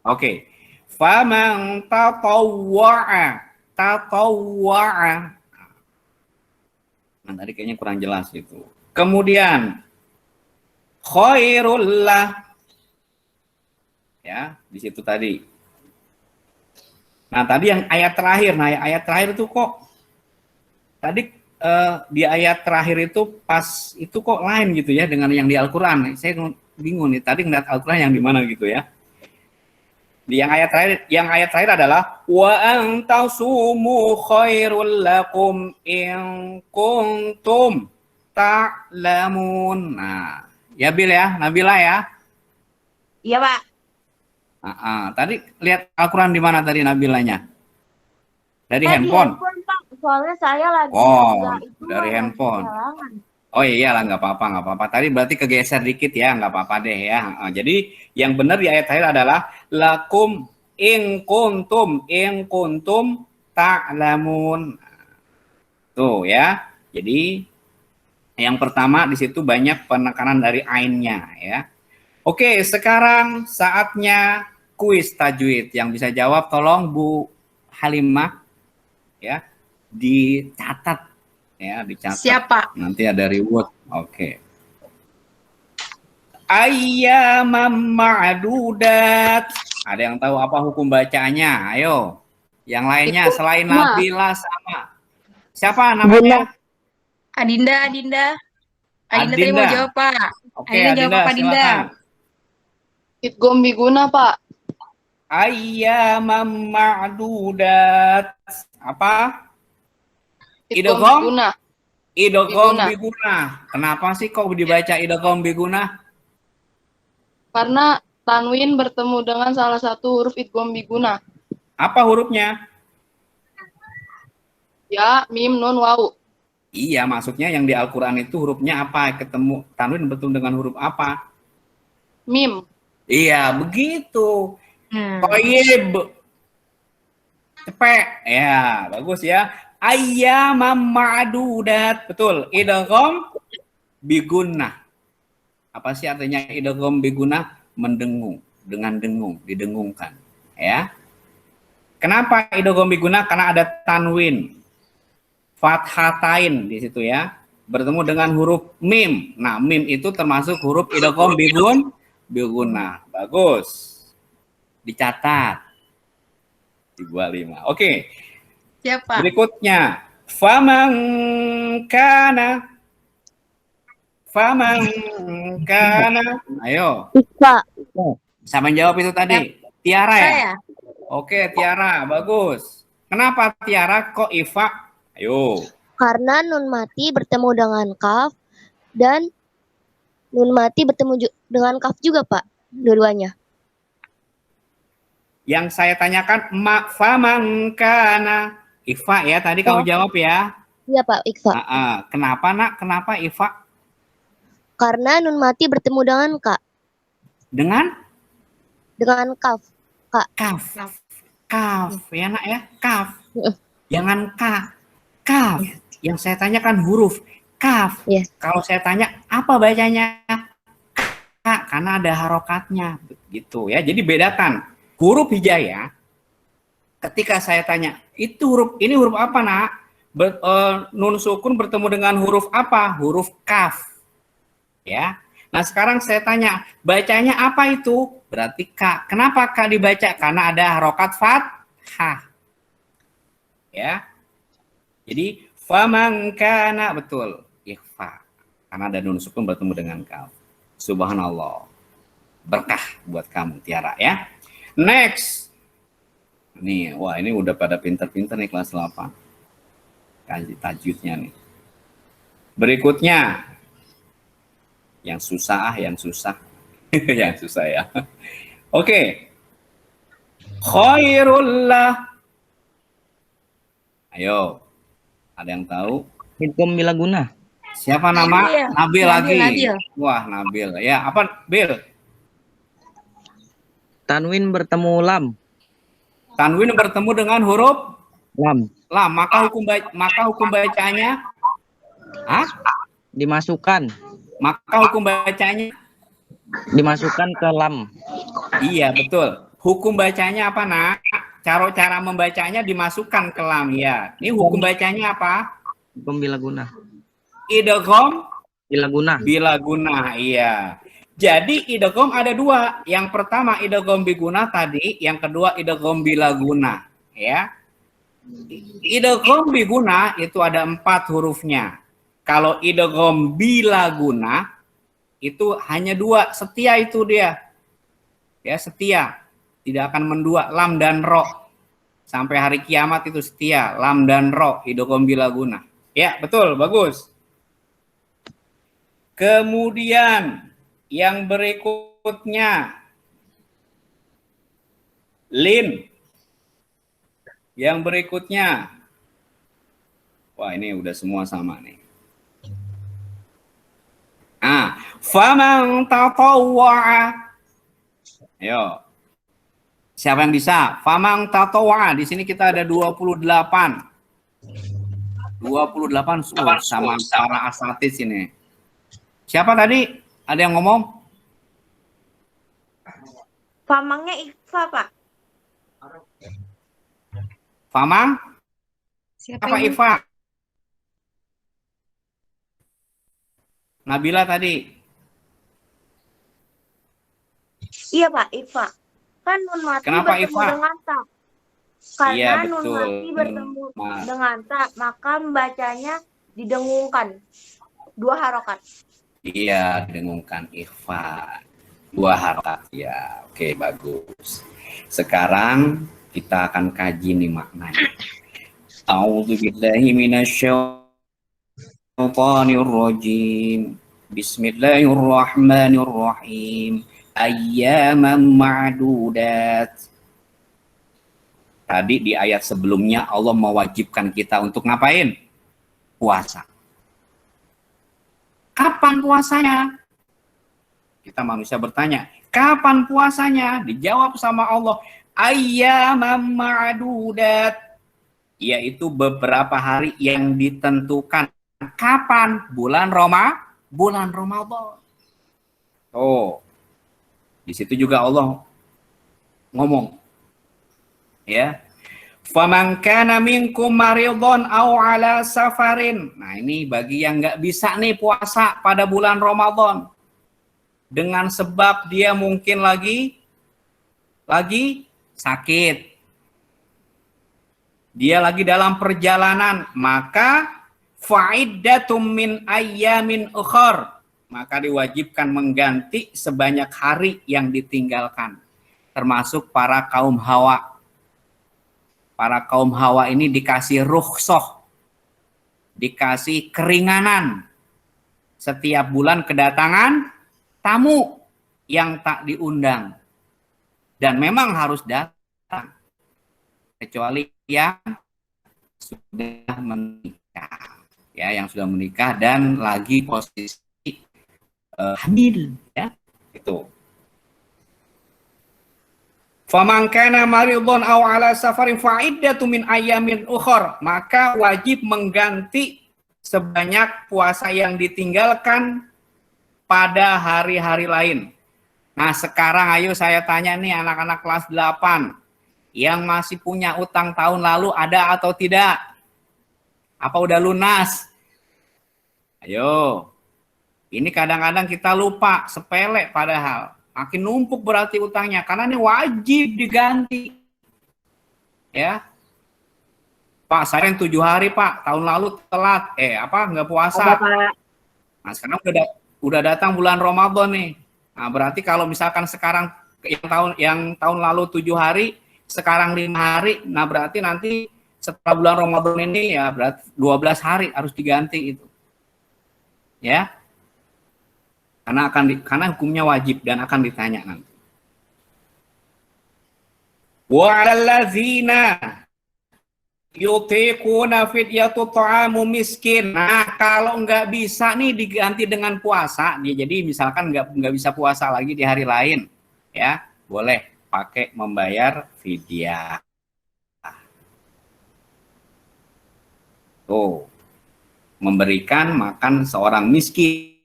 Oke. Faman tatawwa. Nah, tadi kayaknya kurang jelas itu. Kemudian khairullah. Ya, di situ tadi. Nah, tadi yang ayat terakhir. Nah, ayat terakhir itu kok tadi di ayat terakhir itu pas itu kok lain gitu ya dengan yang di Al-Qur'an. Saya bingung nih, tadi ngeliat Al-Qur'an yang di mana gitu ya. Di yang ayat terakhir adalah wa antasumu khairul lakum in kuntum ta'lamun. Nah, ya Bil ya, Nabila ya. Iya, Pak. Tadi lihat Al-Quran di mana tadi Nabilanya? Dari Di handphone. Pak. Soalnya saya lagi dari handphone. Oh iyalah, nggak apa-apa. Tadi berarti kegeser dikit ya, nggak apa-apa deh ya. Jadi yang benar di ayat terakhir adalah lakum in kuntum ta'lamun. Tuh ya. Jadi yang pertama di situ banyak penekanan dari ainnya ya. Oke, sekarang saatnya kuis tajwid. Yang bisa jawab tolong Bu Halimah ya, dicatat ya, dicatat. Siapa? Nanti ada reward. Oke. Ayyamam ma'dudat. Ada yang tahu apa hukum bacanya? Ayo. Yang lainnya selain Nabila sama. Siapa namanya? Adinda tadi mau jawab, Pak. Oke, Adinda jawab apa, Adinda? silakan. Idgham biguna, Pak. Ayyamam ma'dudat. Apa? Idgham biguna. Idgham biguna. Kenapa sih kok dibaca idgham biguna? Karena tanwin bertemu dengan salah satu huruf idgham biguna. Apa hurufnya? Ya, mim, nun, waw. Iya, maksudnya yang di Al-Qur'an itu hurufnya apa? Ketemu tanwin bertemu dengan huruf apa? Mim. Iya, begitu. Toyib. Cepet. Ya, bagus ya. Ayyamam ma'dudat. Betul. Idgham bigunnah. Apa sih artinya idgham bigunnah? Mendengung, dengan dengung, didengungkan. Ya. Kenapa idgham bigunnah? Karena ada tanwin. Fathatain di situ ya. Bertemu dengan huruf mim. Nah, mim itu termasuk huruf idgham bigunnah. Bagus. Dicatat. 25. Oke. Siapa? Berikutnya, faman kana. Ayo. Bisa menjawab itu tadi. Tiara ya? Saya. Oke, Tiara, bagus. Kenapa Tiara kok Ifa? Ayo. Karena nun mati bertemu dengan kaf dan nun mati bertemu dengan kaf juga, Pak. Dua-duanya. Yang saya tanyakan faman kana. Ifa ya, tadi kamu jawab ya. Iya Pak, Ikfa. Kenapa nak? Kenapa Ifa? Karena nun mati bertemu dengan Ka. Dengan kaf. Kak. Kaf. Kaf, ya nak ya, kaf. Heeh. Jangan ka. Kaf. Yang saya tanya kan huruf kaf. Iya. Kalau saya tanya apa bacanya? Ka, karena ada harokatnya, gitu ya. Jadi bedakan huruf hijaiyah. Ketika saya tanya, ini huruf apa nak? Nun sukun bertemu dengan huruf apa? Huruf kaf. Ya. Nah sekarang saya tanya, bacanya apa itu? Berarti ka. Kenapa ka dibaca? Karena ada harokat fathah. Ya. Jadi faman kana, betul, ikhfa. Karena ada nun sukun bertemu dengan kaf. Subhanallah. Berkah buat kamu Tiara ya. Next. Nih, wah ini udah pada pinter-pinter nih kelas 8. Kaji tajwidnya nih. Berikutnya. Yang susah, yang susah. Yang susah ya. Oke. Khairullah. Ayo. Ada yang tahu? Idgham bilaguna. Siapa nama? Nabil lagi. Nabil. Wah, Nabil. Ya, apa, Bil? Tanwin bertemu lam. Tanwin bertemu dengan huruf Lam. lam. Maka hukum bacanya Dimasukkan. Maka hukum bacanya Dimasukkan ke lam. iya, betul. Hukum bacanya apa, nak? Cara membacanya dimasukkan ke lam ya. Ini hukum bacanya apa? Idgham bilaguna. Idgham Bilaguna. bilaguna, iya. Jadi idgham ada dua. Yang pertama idgham biguna tadi, yang kedua idgham bilaguna, ya. Idgham biguna itu ada 4 hurufnya. Kalau idgham bilaguna itu hanya 2, setia itu dia. Ya, setia. Tidak akan mendua, lam dan ro. Sampai hari kiamat itu setia, lam dan ro, idgham bilaguna. Ya, betul, bagus. Kemudian yang berikutnya lin. Yang berikutnya, wah ini udah semua sama nih. Faman tatawwa'a. Ayo. Siapa yang bisa? Faman tatawwa'a. Di sini kita ada 28. 28 sama para asatidz ini. Siapa tadi? Ada yang ngomong? Famangnya Ikfa, Pak. Famang? Siapa Apa ini? Ifa? Nabila tadi. Iya, Pak, Ikfa. Kan nun mati Kenapa bertemu Ikfa? dengan ta. Karena Iya, nun betul. mati bertemu dengan ta, maka membacanya didengungkan. 2 harokat. Iya, didengungkan ikhfa. 2 harokat ya. Oke, bagus. Sekarang kita akan kaji nih maknanya. A'udzubillahi minasyaitonir rajim. Bismillahirrahmanirrahim. Ayyaman ma'dudat. Tadi di ayat sebelumnya Allah mewajibkan kita untuk ngapain? Puasa. Kapan puasanya? Kita manusia bertanya, kapan puasanya? Dijawab sama Allah, ayyaman ma'dudat. Yaitu beberapa hari yang ditentukan. Kapan? Bulan Ramadan. Oh, di situ juga Allah ngomong, ya. Faman kana minkum maridun aw ala safarin. Nah, ini bagi yang nggak bisa nih puasa pada bulan Ramadan. Dengan sebab dia mungkin lagi sakit. Dia lagi dalam perjalanan, maka fa'iddatum min ayyamin ukhar. Maka diwajibkan mengganti sebanyak hari yang ditinggalkan. Termasuk para kaum Hawa. Para kaum Hawa ini dikasih rukhsah, dikasih keringanan. Setiap bulan kedatangan tamu yang tak diundang. Dan memang harus datang. Kecuali yang sudah menikah. ya, yang sudah menikah dan lagi posisi hamil, ya, itu. Faman kana maridun aw ala safarin fa iddatu min ayyamin ukhra, maka wajib mengganti sebanyak puasa yang ditinggalkan pada hari-hari lain. Nah, sekarang ayo saya tanya nih anak-anak kelas 8 yang masih punya utang tahun lalu ada atau tidak? Apa udah lunas? Ayo. Ini kadang-kadang kita lupa, sepele padahal. Makin numpuk berarti utangnya, karena ini wajib diganti. Ya. Pak, saya yang 7 hari, Pak. Tahun lalu telat. Nggak puasa. Nah, sekarang udah datang bulan Ramadan nih. Nah, berarti kalau misalkan sekarang yang tahun lalu 7 hari, sekarang 5 hari, nah berarti nanti setelah bulan Ramadan ini ya berarti 12 hari harus diganti itu. Ya. Karena hukumnya wajib dan akan ditanya nanti. Wa 'alal ladzina yutiquna fidyatu ta'amu miskin. Nah, kalau nggak bisa nih diganti dengan puasa, jadi misalkan nggak bisa puasa lagi di hari lain, ya boleh pakai membayar fidyah. Tuh, memberikan makan seorang miskin.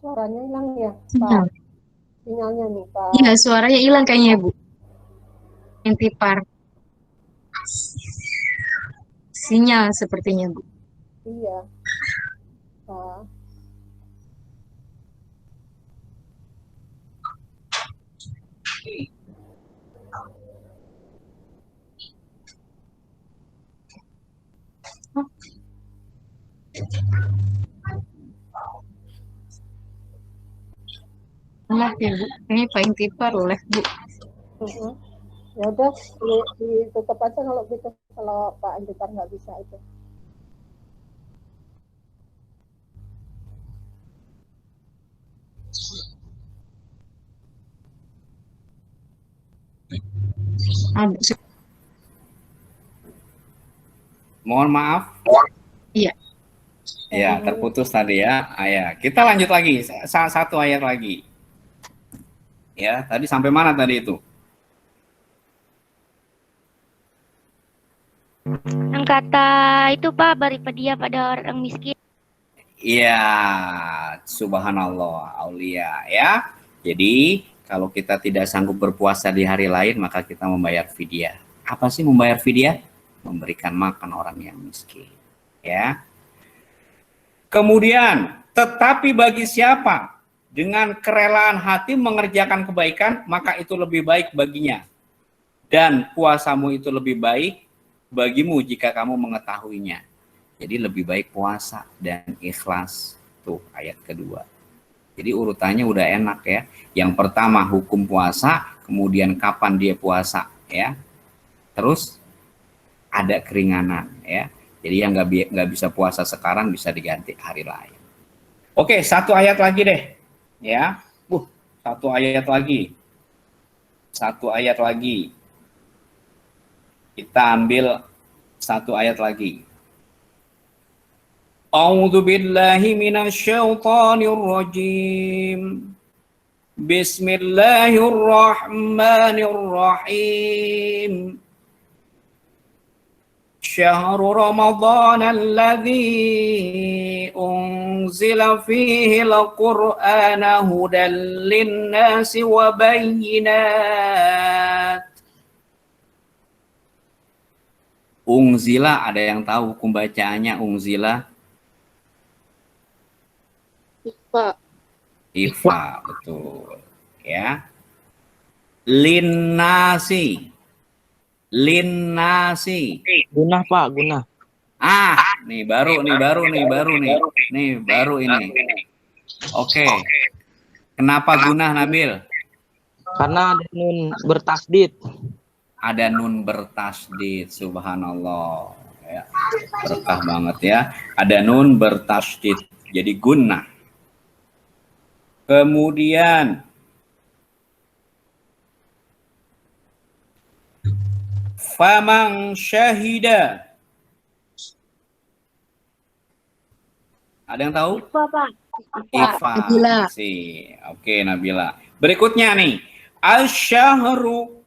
Suaranya hilang ya, Pak? Sinyalnya nih, Pak. Iya, suaranya hilang kayaknya, Bu. Intipar. Sinyal sepertinya, Bu. Iya, Pak. Maaf ya, Bu. Ini Pak Intipar oleh, Bu. Ya udah, ditutup aja kalau gitu. Kalau Pak Intipar nggak bisa itu. Mohon maaf. Iya. Ya, terputus tadi ya. Ya, kita lanjut lagi. Satu ayat lagi. Ya, tadi sampai mana tadi itu? Yang kata itu Pak, beri hadiah pada orang miskin. Iya, subhanallah, aulia ya. Jadi, kalau kita tidak sanggup berpuasa di hari lain, maka kita membayar fidyah. Apa sih membayar fidyah? Memberikan makan orang yang miskin. Ya. Kemudian, tetapi bagi siapa dengan kerelaan hati mengerjakan kebaikan, maka itu lebih baik baginya. Dan puasamu itu lebih baik bagimu jika kamu mengetahuinya. Jadi lebih baik puasa dan ikhlas. Tuh ayat kedua. Jadi urutannya udah enak ya. Yang pertama hukum puasa, kemudian kapan dia puasa ya. Terus ada keringanan ya. Jadi yang nggak bisa puasa sekarang bisa diganti hari lain. Oke, satu ayat lagi deh, ya. Satu ayat lagi. Satu ayat lagi. Kita ambil satu ayat lagi. A'udzu billahi minasyaitonir rajim. Bismillahirrahmanirrahim. شهر رمضان الذي أنزل فيه القرآن هدى للناس وبينات. Unzila, ada yang tahu hukum bacaannya unzila? Ifa, betul. Ya. Linnasi. Gunah Pak, gunah. Nih baru ini. Oke. Kenapa gunah, Nabil? Karena ada nun bertasdid. Ada nun bertasdid, subhanallah. Ya, berkah banget ya. Ada nun bertasdid. jadi gunnah. Kemudian faman syahida. Ada yang tahu? Pak. Ifa. Nabila. Oke, Nabila. Berikutnya nih, asyahru.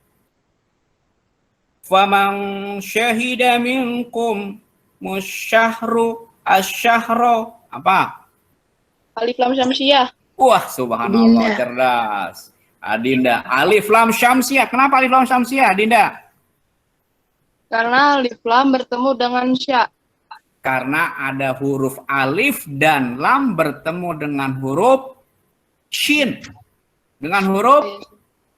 Faman syahida minkum musyahru asyahro. Apa? Alif lam syamsiah. Wah, subhanallah, Dinda. cerdas. Adinda, alif lam syamsiah. Kenapa alif lam syamsiah, Dinda? Karena alif lam bertemu dengan sya. Karena ada huruf alif dan lam bertemu dengan huruf shin. Dengan huruf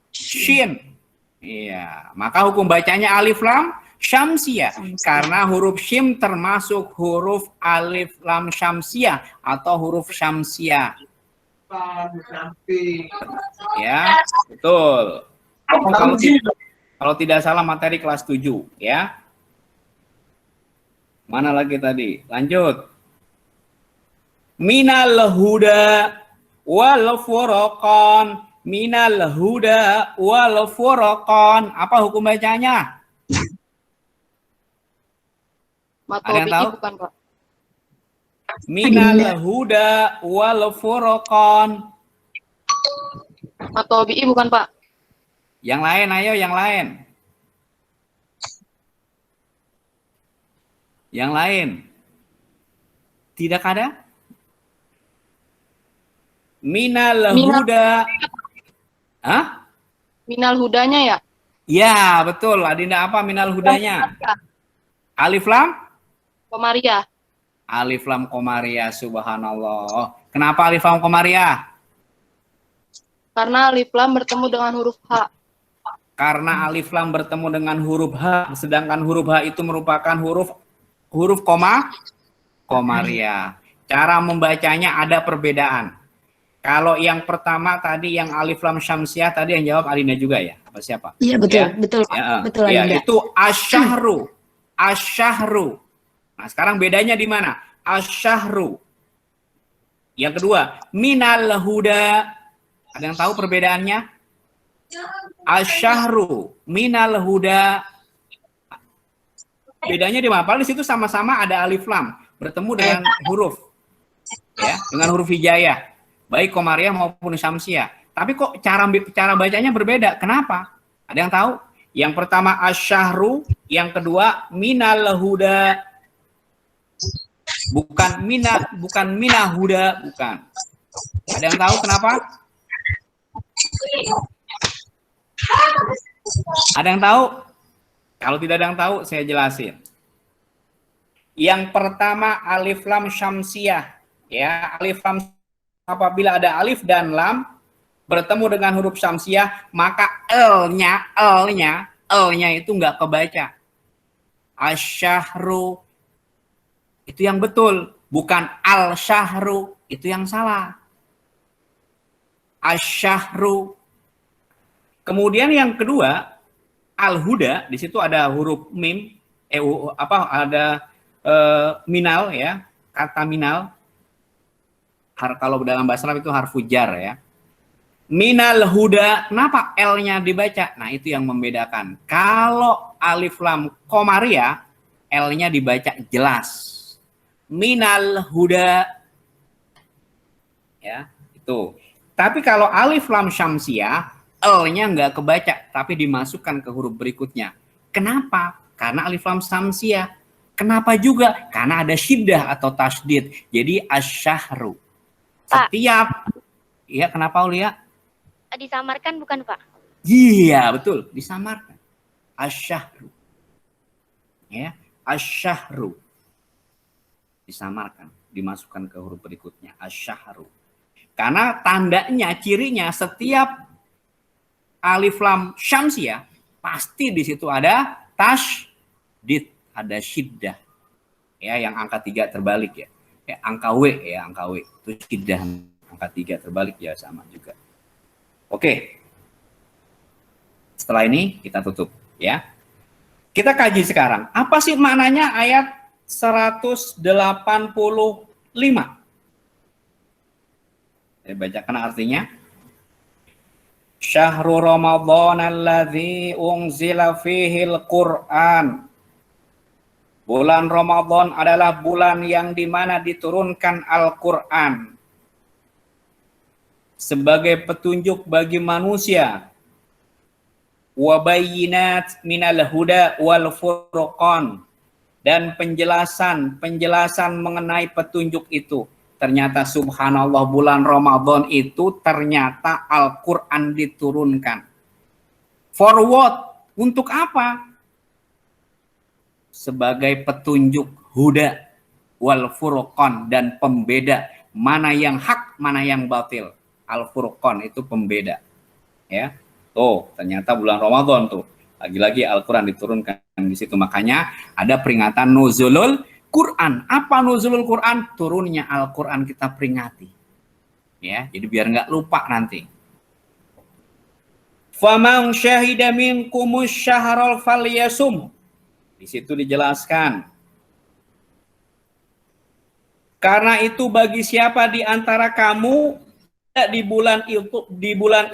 shin. Iya, maka hukum bacanya alif lam syamsiah. Karena huruf shin termasuk huruf alif lam syamsiah atau huruf syamsiah. Ya, betul. Kalau tidak salah materi kelas 7, ya. Mana lagi tadi? Lanjut. Minal huda wal furqan. Minal huda wal furqan. Apa hukum bacanya? Ada yang tahu? Bukan, Pak. Minal huda wal furqan. Atau BI bukan, Pak. Yang lain, ayo yang lain. Yang lain. Tidak ada? Minal huda. Hah? Minal hudanya ya? Ya, betul. Adinda apa minal hudanya? Alif lam? Komariah. Alif lam komariah, subhanallah. Kenapa alif lam komariah? Karena alif lam bertemu dengan huruf H. Karena alif lam bertemu dengan huruf H, sedangkan huruf H itu merupakan huruf komariah. Cara membacanya ada perbedaan. Kalau yang pertama tadi yang alif lam syamsiah tadi yang jawab Alina juga ya? Apa siapa? Iya betul, Ya? betul, Ya, betul ya, Alinda. itu asyahru. Asyahru. Nah, sekarang bedanya di mana? Asyahru. Yang kedua, minal huda. Ada yang tahu perbedaannya? Asyahru, minal huda. Bedanya di mana? Padahal di situ sama-sama ada alif lam bertemu dengan huruf, ya, dengan huruf hijaiyah, baik komariah maupun syamsiah. Tapi kok cara bacanya berbeda? Kenapa? Ada yang tahu? Yang pertama asyahru, yang kedua minal huda. Bukan mina huda, bukan. Ada yang tahu kenapa? Ada yang tahu? Kalau tidak ada yang tahu, saya jelasin. Yang pertama alif lam syamsiah, ya, alif lam apabila ada alif dan lam bertemu dengan huruf syamsiah, maka l-nya itu nggak kebaca. Asyahru itu yang betul, bukan al-syahru, itu yang salah. Asyahru. Kemudian yang kedua, al-huda, di situ ada huruf mim, ada minal ya, kata minal. Kalau dalam bahasa Arab itu harfu jar ya. Minal huda, kenapa L-nya dibaca? Nah, itu yang membedakan. Kalau alif lam komariah, L-nya dibaca jelas. Minal huda. Ya, itu. Tapi kalau alif lam syamsiah, L-nya nggak kebaca, tapi dimasukkan ke huruf berikutnya. Kenapa? Karena alif lam syamsiah. Kenapa juga? Karena ada syiddah atau tasdid. Jadi asyahru. Setiap, ya kenapa Ulia? Disamarkan bukan, Pak? Iya, betul. Disamarkan. Asyahru. Ya, asyahru. Disamarkan. Dimasukkan ke huruf berikutnya. Asyahru. Karena tandanya, cirinya setiap alif lam syamsiah, pasti di situ ada tasdid, ada syiddah. Ya, yang angka 3 terbalik ya. Ya, angka W ya, angka W. Itu syiddah, angka 3 terbalik ya sama juga. Oke. Setelah ini kita tutup ya. Kita kaji sekarang. Apa sih maknanya ayat 185? Saya bacakan artinya. Syahrul Ramadhan alladzi unzila fihil Qur'an. Bulan Ramadan adalah bulan yang dimana diturunkan Al-Quran sebagai petunjuk bagi manusia. Wabayinat minal huda wal furqan, dan penjelasan mengenai petunjuk itu. Ternyata subhanallah, bulan Ramadan itu ternyata Al-Quran diturunkan. For what? Untuk apa? Sebagai petunjuk huda wal furqan, dan pembeda mana yang hak, mana yang batil. Al-Furqan itu pembeda. Ya. Tuh, ternyata bulan Ramadan tuh. Lagi-lagi Al-Quran diturunkan di situ. Makanya ada peringatan nuzulul Quran. Apa nuzulul Quran? Turunnya Al-Quran kita peringati. Ya, jadi biar nggak lupa nanti. Faman syahida minkumus syahrul falyasum. Di situ dijelaskan. Karena itu bagi siapa di antara kamu di bulan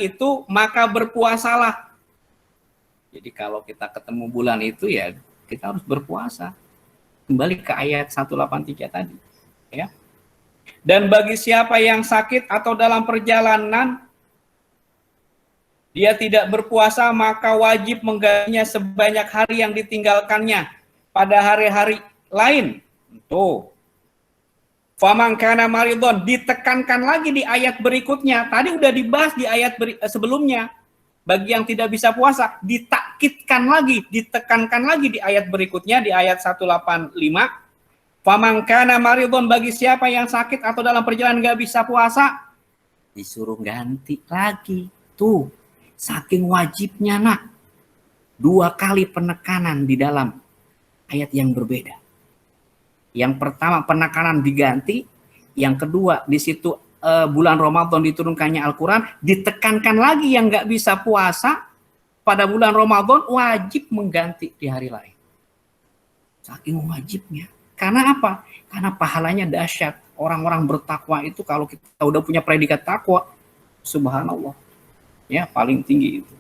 itu maka berpuasalah. Jadi kalau kita ketemu bulan itu ya kita harus berpuasa. Kembali ke ayat 183 tadi, ya. Dan bagi siapa yang sakit atau dalam perjalanan dia tidak berpuasa, maka wajib menggantinya sebanyak hari yang ditinggalkannya pada hari-hari lain. Tuh. Faman kana maridon, ditekankan lagi di ayat berikutnya. Tadi udah dibahas di ayat sebelumnya. Bagi yang tidak bisa puasa, ditekankan lagi di ayat berikutnya, di ayat 185. Faman kana maridon, bagi siapa yang sakit atau dalam perjalanan nggak bisa puasa, disuruh ganti lagi. Tuh. Saking wajibnya, nak. 2 kali penekanan di dalam ayat yang berbeda. Yang pertama penekanan diganti, yang kedua di situ bulan Ramadan diturunkannya Al-Quran, ditekankan lagi yang nggak bisa puasa pada bulan Ramadan wajib mengganti di hari lain. Saking wajibnya. Karena apa? Karena pahalanya dahsyat. Orang-orang bertakwa itu kalau kita udah punya predikat takwa, subhanallah. Ya, paling tinggi itu.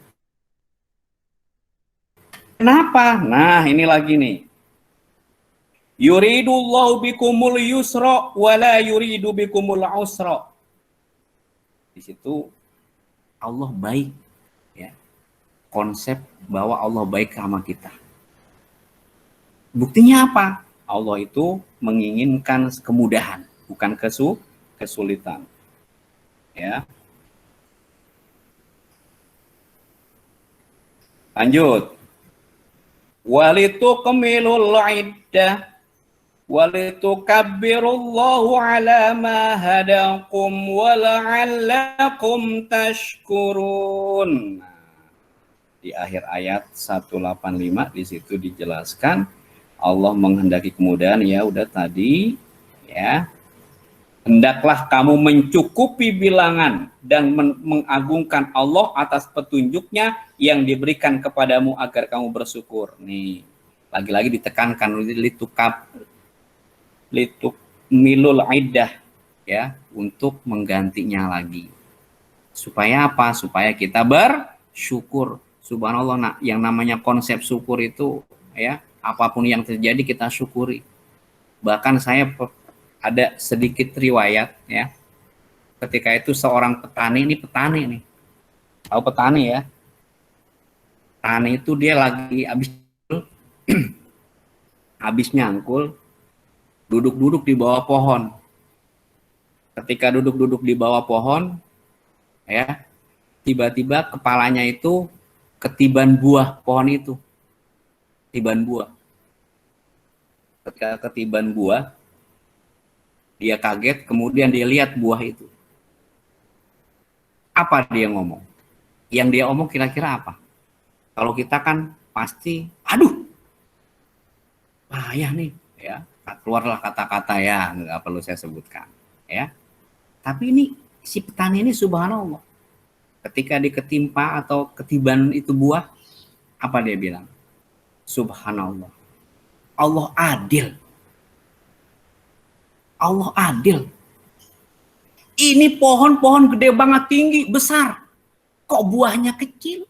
Kenapa? Nah, ini lagi nih. Yuridullahu bikumul yusra wa la yuridu bikumul usra. Di situ Allah baik, ya. Konsep bahwa Allah baik sama kita. Buktinya apa? Allah itu menginginkan kemudahan, bukan kesulitan. Ya. Lanjut. Walitukmilul iddah walitukabbirullahu ala ma hadakum wa la'allakum tashkurun. Di akhir ayat 185 di situ dijelaskan Allah menghendaki kemudahan, ya udah tadi, ya. Hendaklah kamu mencukupi bilangan dan mengagungkan Allah atas petunjuknya yang diberikan kepadamu agar kamu bersyukur. Nih, lagi-lagi ditekankan litukmilul iddah, ya, untuk menggantinya lagi. Supaya apa? Supaya kita bersyukur. Subhanallah, nah, yang namanya konsep syukur itu, ya, apapun yang terjadi kita syukuri. Bahkan saya ada sedikit riwayat, ya. Ketika itu seorang petani nih. Tahu petani, ya? Petani itu dia lagi habis nyangkul, duduk-duduk di bawah pohon. Ketika duduk-duduk di bawah pohon, ya, tiba-tiba kepalanya itu ketiban buah pohon itu. Ketiban buah. Ketika ketiban buah, dia kaget, kemudian dia lihat buah itu. Apa dia ngomong? Yang dia omong kira-kira apa? Kalau kita kan pasti, aduh, bahaya nih, ya. Keluarlah kata-kata, ya, nggak perlu saya sebutkan, ya. Tapi ini si petani ini subhanallah, ketika diketimpa atau ketiban itu buah, apa dia bilang? Subhanallah, Allah adil. Allah adil. Ini pohon gede banget, tinggi, besar. Kok buahnya kecil?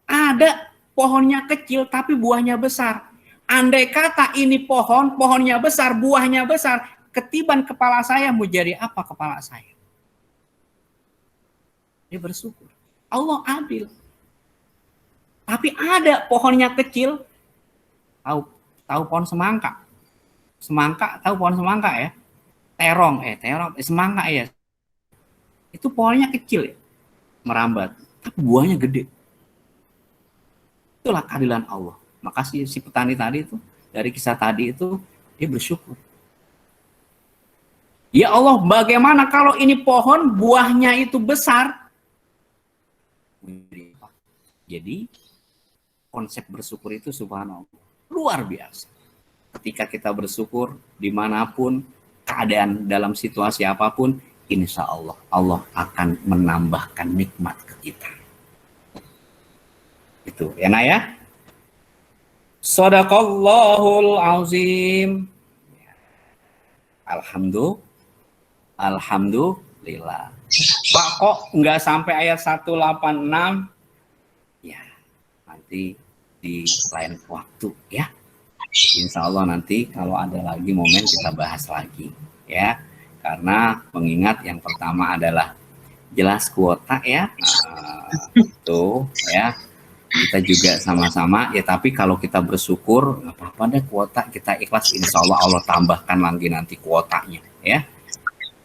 Ada pohonnya kecil tapi buahnya besar. Andai kata ini pohonnya besar, buahnya besar, ketiban kepala saya mau jadi apa kepala saya? Dia bersyukur. Allah adil. Tapi ada pohonnya kecil. Tahu pohon semangka? Semangka, tahu pohon semangka ya? Terong, semangka ya. Itu pohonnya kecil ya, merambat, tapi buahnya gede. Itulah keadilan Allah. Makasih si petani tadi itu, dari kisah tadi itu, dia bersyukur. Ya Allah, bagaimana kalau ini pohon buahnya itu besar? Jadi, konsep bersyukur itu subhanallah, luar biasa. Ketika kita bersyukur, dimanapun, keadaan dalam situasi apapun, insya Allah, Allah akan menambahkan nikmat ke kita. Itu ya nak ya. Shadaqallahul azim. Alhamdulillah. Pak, kok nggak sampai ayat 186? Ya, nanti di lain waktu ya. Insya Allah nanti kalau ada lagi momen kita bahas lagi ya. Karena mengingat yang pertama adalah jelas kuota ya. Itu ya. Kita juga sama-sama ya, tapi kalau kita bersyukur nggak apa-apa deh, kuota kita ikhlas, insya Allah Allah tambahkan lagi nanti kuotanya ya.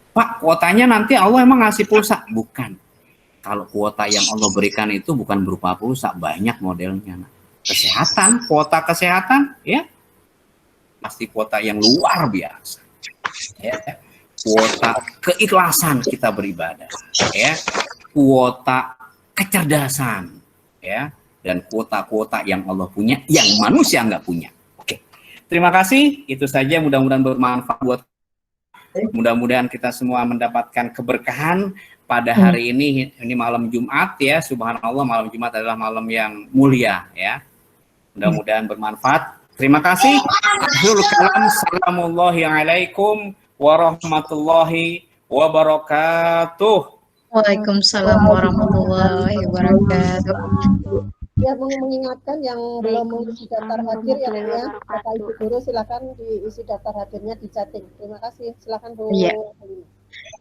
Pak, kuotanya nanti Allah emang ngasih pulsa? Bukan. Kalau kuota yang Allah berikan itu bukan berupa pulsa, banyak modelnya. Kesehatan, kuota kesehatan ya, pasti kuota yang luar biasa ya. Kuota keikhlasan kita beribadah ya, kuota kecerdasan ya, dan kuota-kuota yang Allah punya yang manusia nggak punya. Oke, terima kasih, itu saja, mudah-mudahan bermanfaat buat, mudah-mudahan kita semua mendapatkan keberkahan pada hari ini malam Jumat ya. Subhanallah, malam Jumat adalah malam yang mulia ya, mudah-mudahan bermanfaat. Terima kasih. Akhirul kalam, assalamualaikum warahmatullahi wabarakatuh. Waalaikumsalam warahmatullahi wabarakatuh. Ya, mengingatkan yang belum mengisi daftar hadir ya, Bapak Ibu guru silakan diisi daftar hadirnya di chatting. Terima kasih. Silakan Bu.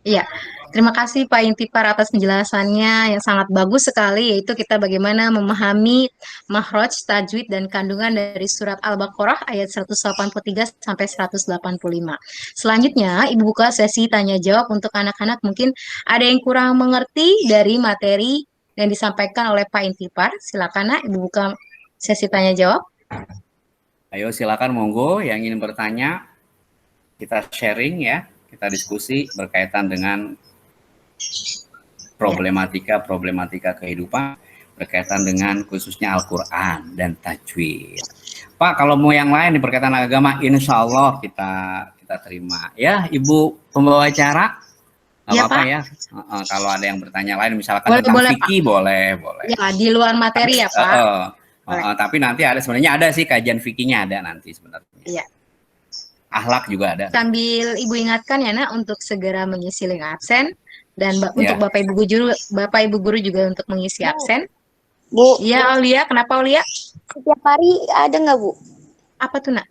Iya, terima kasih Pak Intipar atas penjelasannya yang sangat bagus sekali, yaitu kita bagaimana memahami makhraj, tajwid, dan kandungan dari surat Al-Baqarah ayat 183 sampai 185. Selanjutnya, Ibu buka sesi tanya jawab untuk anak-anak. Mungkin ada yang kurang mengerti dari materi yang disampaikan oleh Pak Intipar. Silakan Nak, Ibu buka sesi tanya jawab. Ayo silakan, monggo yang ingin bertanya, kita sharing ya. Kita diskusi berkaitan dengan problematika kehidupan, berkaitan dengan khususnya Al-Quran dan tajwid. Pak, kalau mau yang lain di berkaitan agama, insya Allah kita terima. Ya, Ibu pembawa acara, nggak apa-apa ya. Kalau ada yang bertanya lain, misalkan tentang fikih, boleh. Ya, di luar materi ya Pak. Tapi nanti sebenarnya ada sih kajian fikihnya ada nanti sebenarnya. Iya. Akhlak juga ada. Sambil Ibu ingatkan ya Nak untuk segera mengisi link absen, dan untuk Bapak Ibu guru juga untuk mengisi absen. Bu. Iya Aulia, kenapa Aulia? Setiap hari ada nggak Bu? Apa tuh Nak?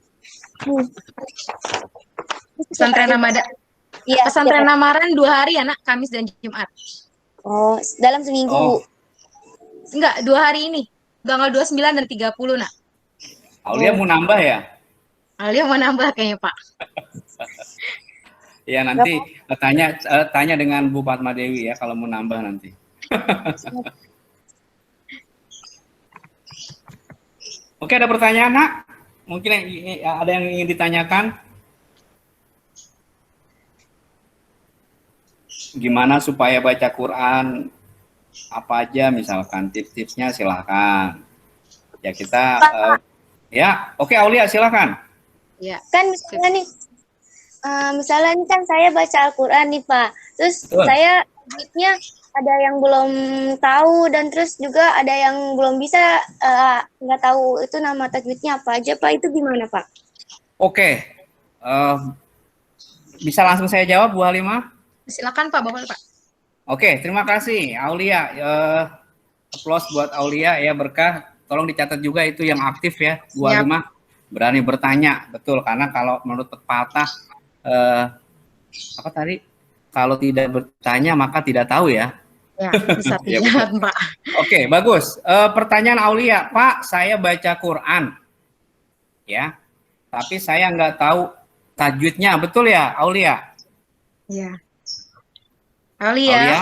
Pesantren Ramadan. Iya. Pesantren Ramadan 2 hari ya Nak, Kamis dan Jumat. Oh, dalam seminggu Bu? Enggak, 2 hari ini. Tanggal 29 dan 30 Nak. Aulia mau nambah ya? Aulia mau nambah kayaknya Pak. Ya nanti tanya dengan Bu Fatma Dewi ya kalau mau nambah nanti. Oke, ada pertanyaan Nak? Mungkin ada yang ingin ditanyakan? Gimana supaya baca Quran? Apa aja misalkan tips-tipsnya silahkan. Ya kita oke Aulia silakan. Ya. Kan misalnya nih, nih kan saya baca Al-Quran nih Pak, terus saya tajwidnya ada yang belum tahu, dan terus juga ada yang belum bisa, nggak tahu itu nama tajwidnya apa aja Pak, itu gimana Pak? Oke. Bisa langsung saya jawab, Bu Halimah? Silakan Pak, Bapak Pak. Oke, terima kasih Aulia. Applause buat Aulia ya, berkah. Tolong dicatat juga itu yang aktif ya, Bu Halimah. Berani bertanya, betul. Karena kalau menurut pepatah apa tadi? Kalau tidak bertanya maka tidak tahu ya. Ya, bisa tidak, Pak. Oke, bagus. Pertanyaan Aulia, Pak, saya baca Quran, ya, tapi saya nggak tahu tajwidnya, betul ya, Aulia? Ya. Aulia.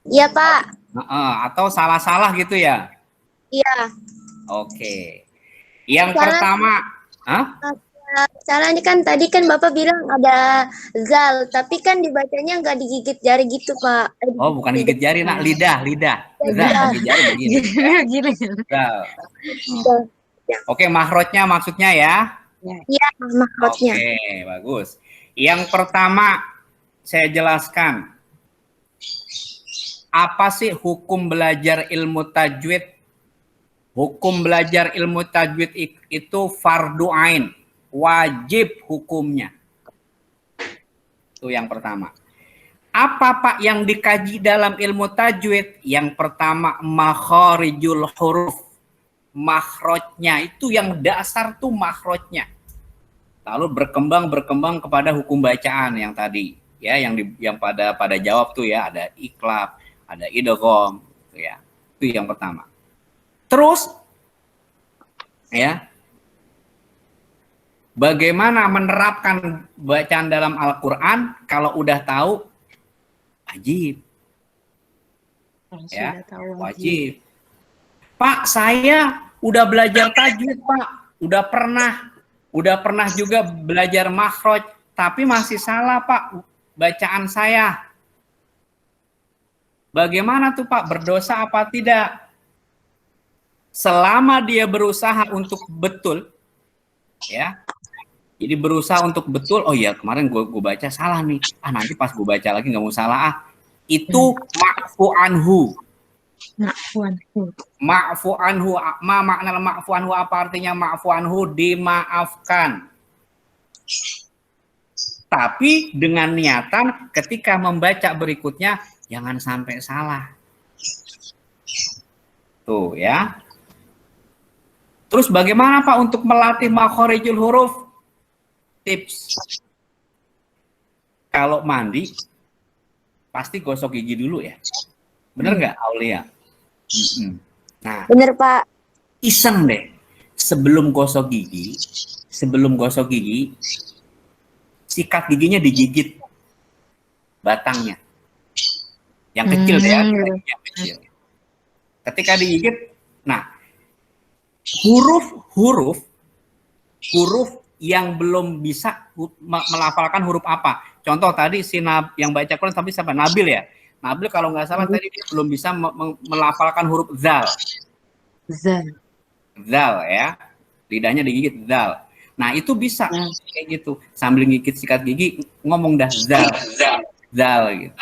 Iya, Pak. Atau salah-salah gitu ya? Iya. Oke. Yang pertama, Salah ini kan tadi kan Bapak bilang ada zal, tapi kan dibacanya nggak digigit jari gitu, Pak. Oh, bukan gigit jari, nak, lidah. Zal, gigit jari begini. Gini. Zal. Oke, mahrojnya maksudnya ya? Iya, mahrojnya. Oke, bagus. Yang pertama saya jelaskan. Apa sih hukum belajar ilmu tajwid? Hukum belajar ilmu tajwid itu fardu ain, wajib hukumnya. Itu yang pertama. Apa Pak yang dikaji dalam ilmu tajwid? Yang pertama makharijul huruf. Makhrajnya itu yang dasar tuh makhrajnya. Lalu berkembang kepada hukum bacaan yang tadi ya, yang pada jawab tuh ya, ada iklab, ada idgham gitu ya. Itu yang pertama. Terus ya, bagaimana menerapkan bacaan dalam Al-Qur'an kalau udah tahu wajib. Ya, wajib. Pak, saya udah belajar tajwid, Pak. Udah pernah juga belajar makhraj, tapi masih salah, Pak, bacaan saya. Bagaimana tuh, Pak? Berdosa apa tidak? Selama dia berusaha untuk betul, ya. Jadi berusaha untuk betul, oh ya kemarin gue baca salah nih. Nanti pas gue baca lagi nggak mau salah. Itu ma'fu anhu. Ma'fu anhu. Makna ma'fu anhu apa artinya ma'fu anhu? Dimaafkan. Tapi dengan niatan ketika membaca berikutnya jangan sampai salah. Tuh ya. Terus bagaimana Pak untuk melatih makharijul huruf? Tips. Kalau mandi pasti gosok gigi dulu ya. Bener nggak Aulia? Nah, bener Pak. Iseng deh. Sebelum gosok gigi, sikat giginya digigit batangnya. Yang kecil ya, yang kecil. Ketika digigit, nah huruf yang belum bisa melafalkan huruf apa. Contoh tadi yang baca Quran tapi siapa? Nabil ya. Nabil kalau nggak salah tadi dia belum bisa melafalkan huruf zal. Zal ya. Lidahnya digigit zal. Nah, itu bisa kayak gitu. Sambil ngikit sikat gigi ngomong dah zal gitu.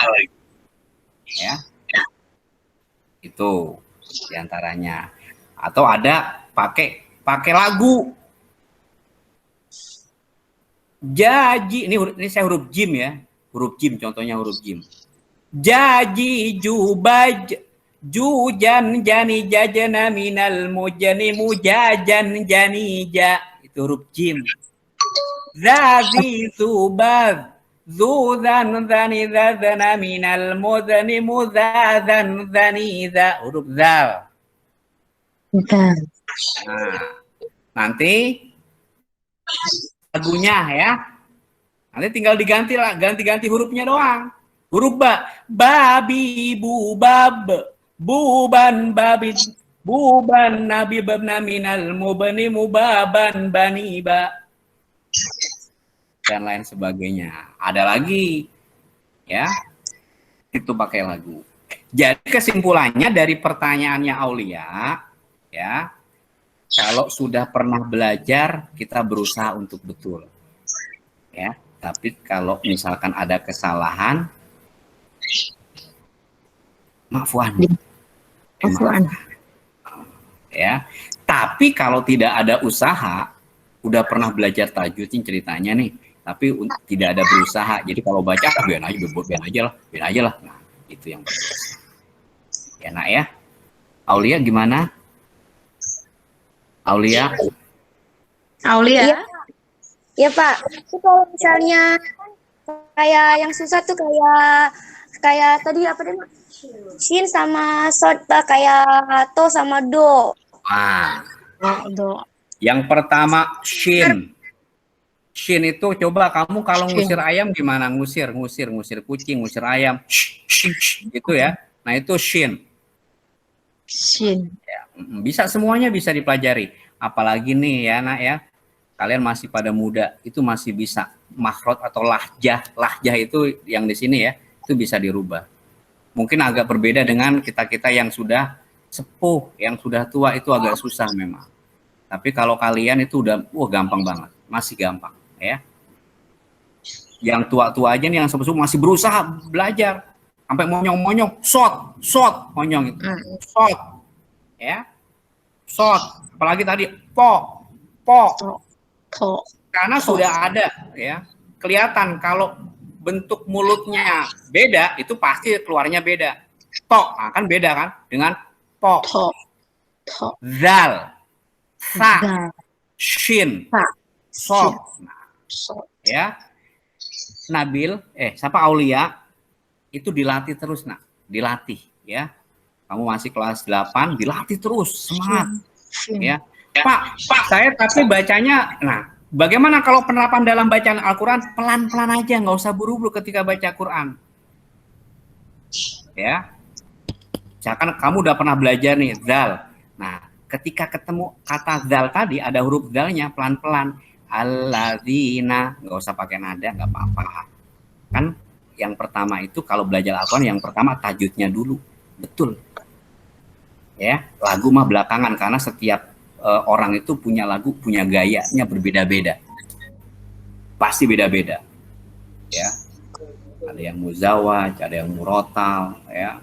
Ya. Itu diantaranya. Atau ada pakai lagu. Jaji, ini saya huruf jim ya. Huruf jim, contohnya huruf jim. Jaji jubaj jujan jani jajana minal mujani mujajan janija. Itu huruf jim. Zazi subaz zudan zani zazana minal muzani muzazan zaniza. Huruf zal. Nah, nanti lagunya ya. Nanti tinggal ganti hurufnya doang. Huruf ba, babi bubab, buban babi, buban nabi babna minal mubani mubaban bani ba. Dan lain sebagainya. Ada lagi ya. Itu pakai lagu. Jadi kesimpulannya dari pertanyaannya Aulia ya, kalau sudah pernah belajar kita berusaha untuk betul ya, tapi kalau misalkan ada kesalahan maafkan ya. Tapi kalau tidak ada usaha, udah pernah belajar tajwid ceritanya nih, tapi tidak ada berusaha. Jadi kalau baca biar aja lah. Nah, itu yang berdosa. Ya nak ya. Aulia gimana? Aulia? Iya, ya Pak. Itu kalau misalnya kayak yang susah tuh kayak tadi apa deh? Shin sama sod Pak, kayak to sama do. Ah. Do. Yang pertama shin. Shin itu coba kamu kalau ngusir ayam gimana? Ngusir kucing, ngusir ayam. Gitu ya. Nah, itu shin. Shin. Ya, bisa, semuanya bisa dipelajari. Apalagi nih ya nak ya. Kalian masih pada muda, itu masih bisa makhraj atau lahjah. Lahjah itu yang di sini ya, itu bisa dirubah. Mungkin agak berbeda dengan kita-kita yang sudah sepuh, yang sudah tua, itu agak susah memang. Tapi kalau kalian itu udah gampang banget, masih gampang ya. Yang tua-tua aja nih, yang sepuh masih berusaha belajar sampai monyong-monyong, shot monyong itu. Shot. Ya. Shot, apalagi tadi po. Karena sudah ada ya. Kelihatan kalau bentuk mulutnya beda, itu pasti keluarnya beda. Nah, kan beda kan dengan po. Zal. Sa. Shin. Sod. Nah, ya. Nabil, siapa Aulia? Itu dilatih terus, nak. Dilatih, ya. Kamu masih kelas 8, dilatih terus, semangat. Ya. Pak, saya tapi bacanya, nah, bagaimana kalau penerapan dalam bacaan Al-Quran? Pelan-pelan aja, nggak usah buru-buru ketika baca Quran. Ya. Misalkan kamu udah pernah belajar nih, zal. Nah, ketika ketemu kata zal tadi, ada huruf zalnya, pelan-pelan. Alladzina, nggak usah pakai nada, nggak apa-apa. Kan yang pertama itu kalau belajar Al-Quran, yang pertama tajwidnya dulu. Betul. Ya, lagu mah belakangan, karena setiap orang itu punya lagu, punya gayanya berbeda-beda. Pasti beda-beda. Ya. Ada yang muzawaj, ada yang murotal, ya.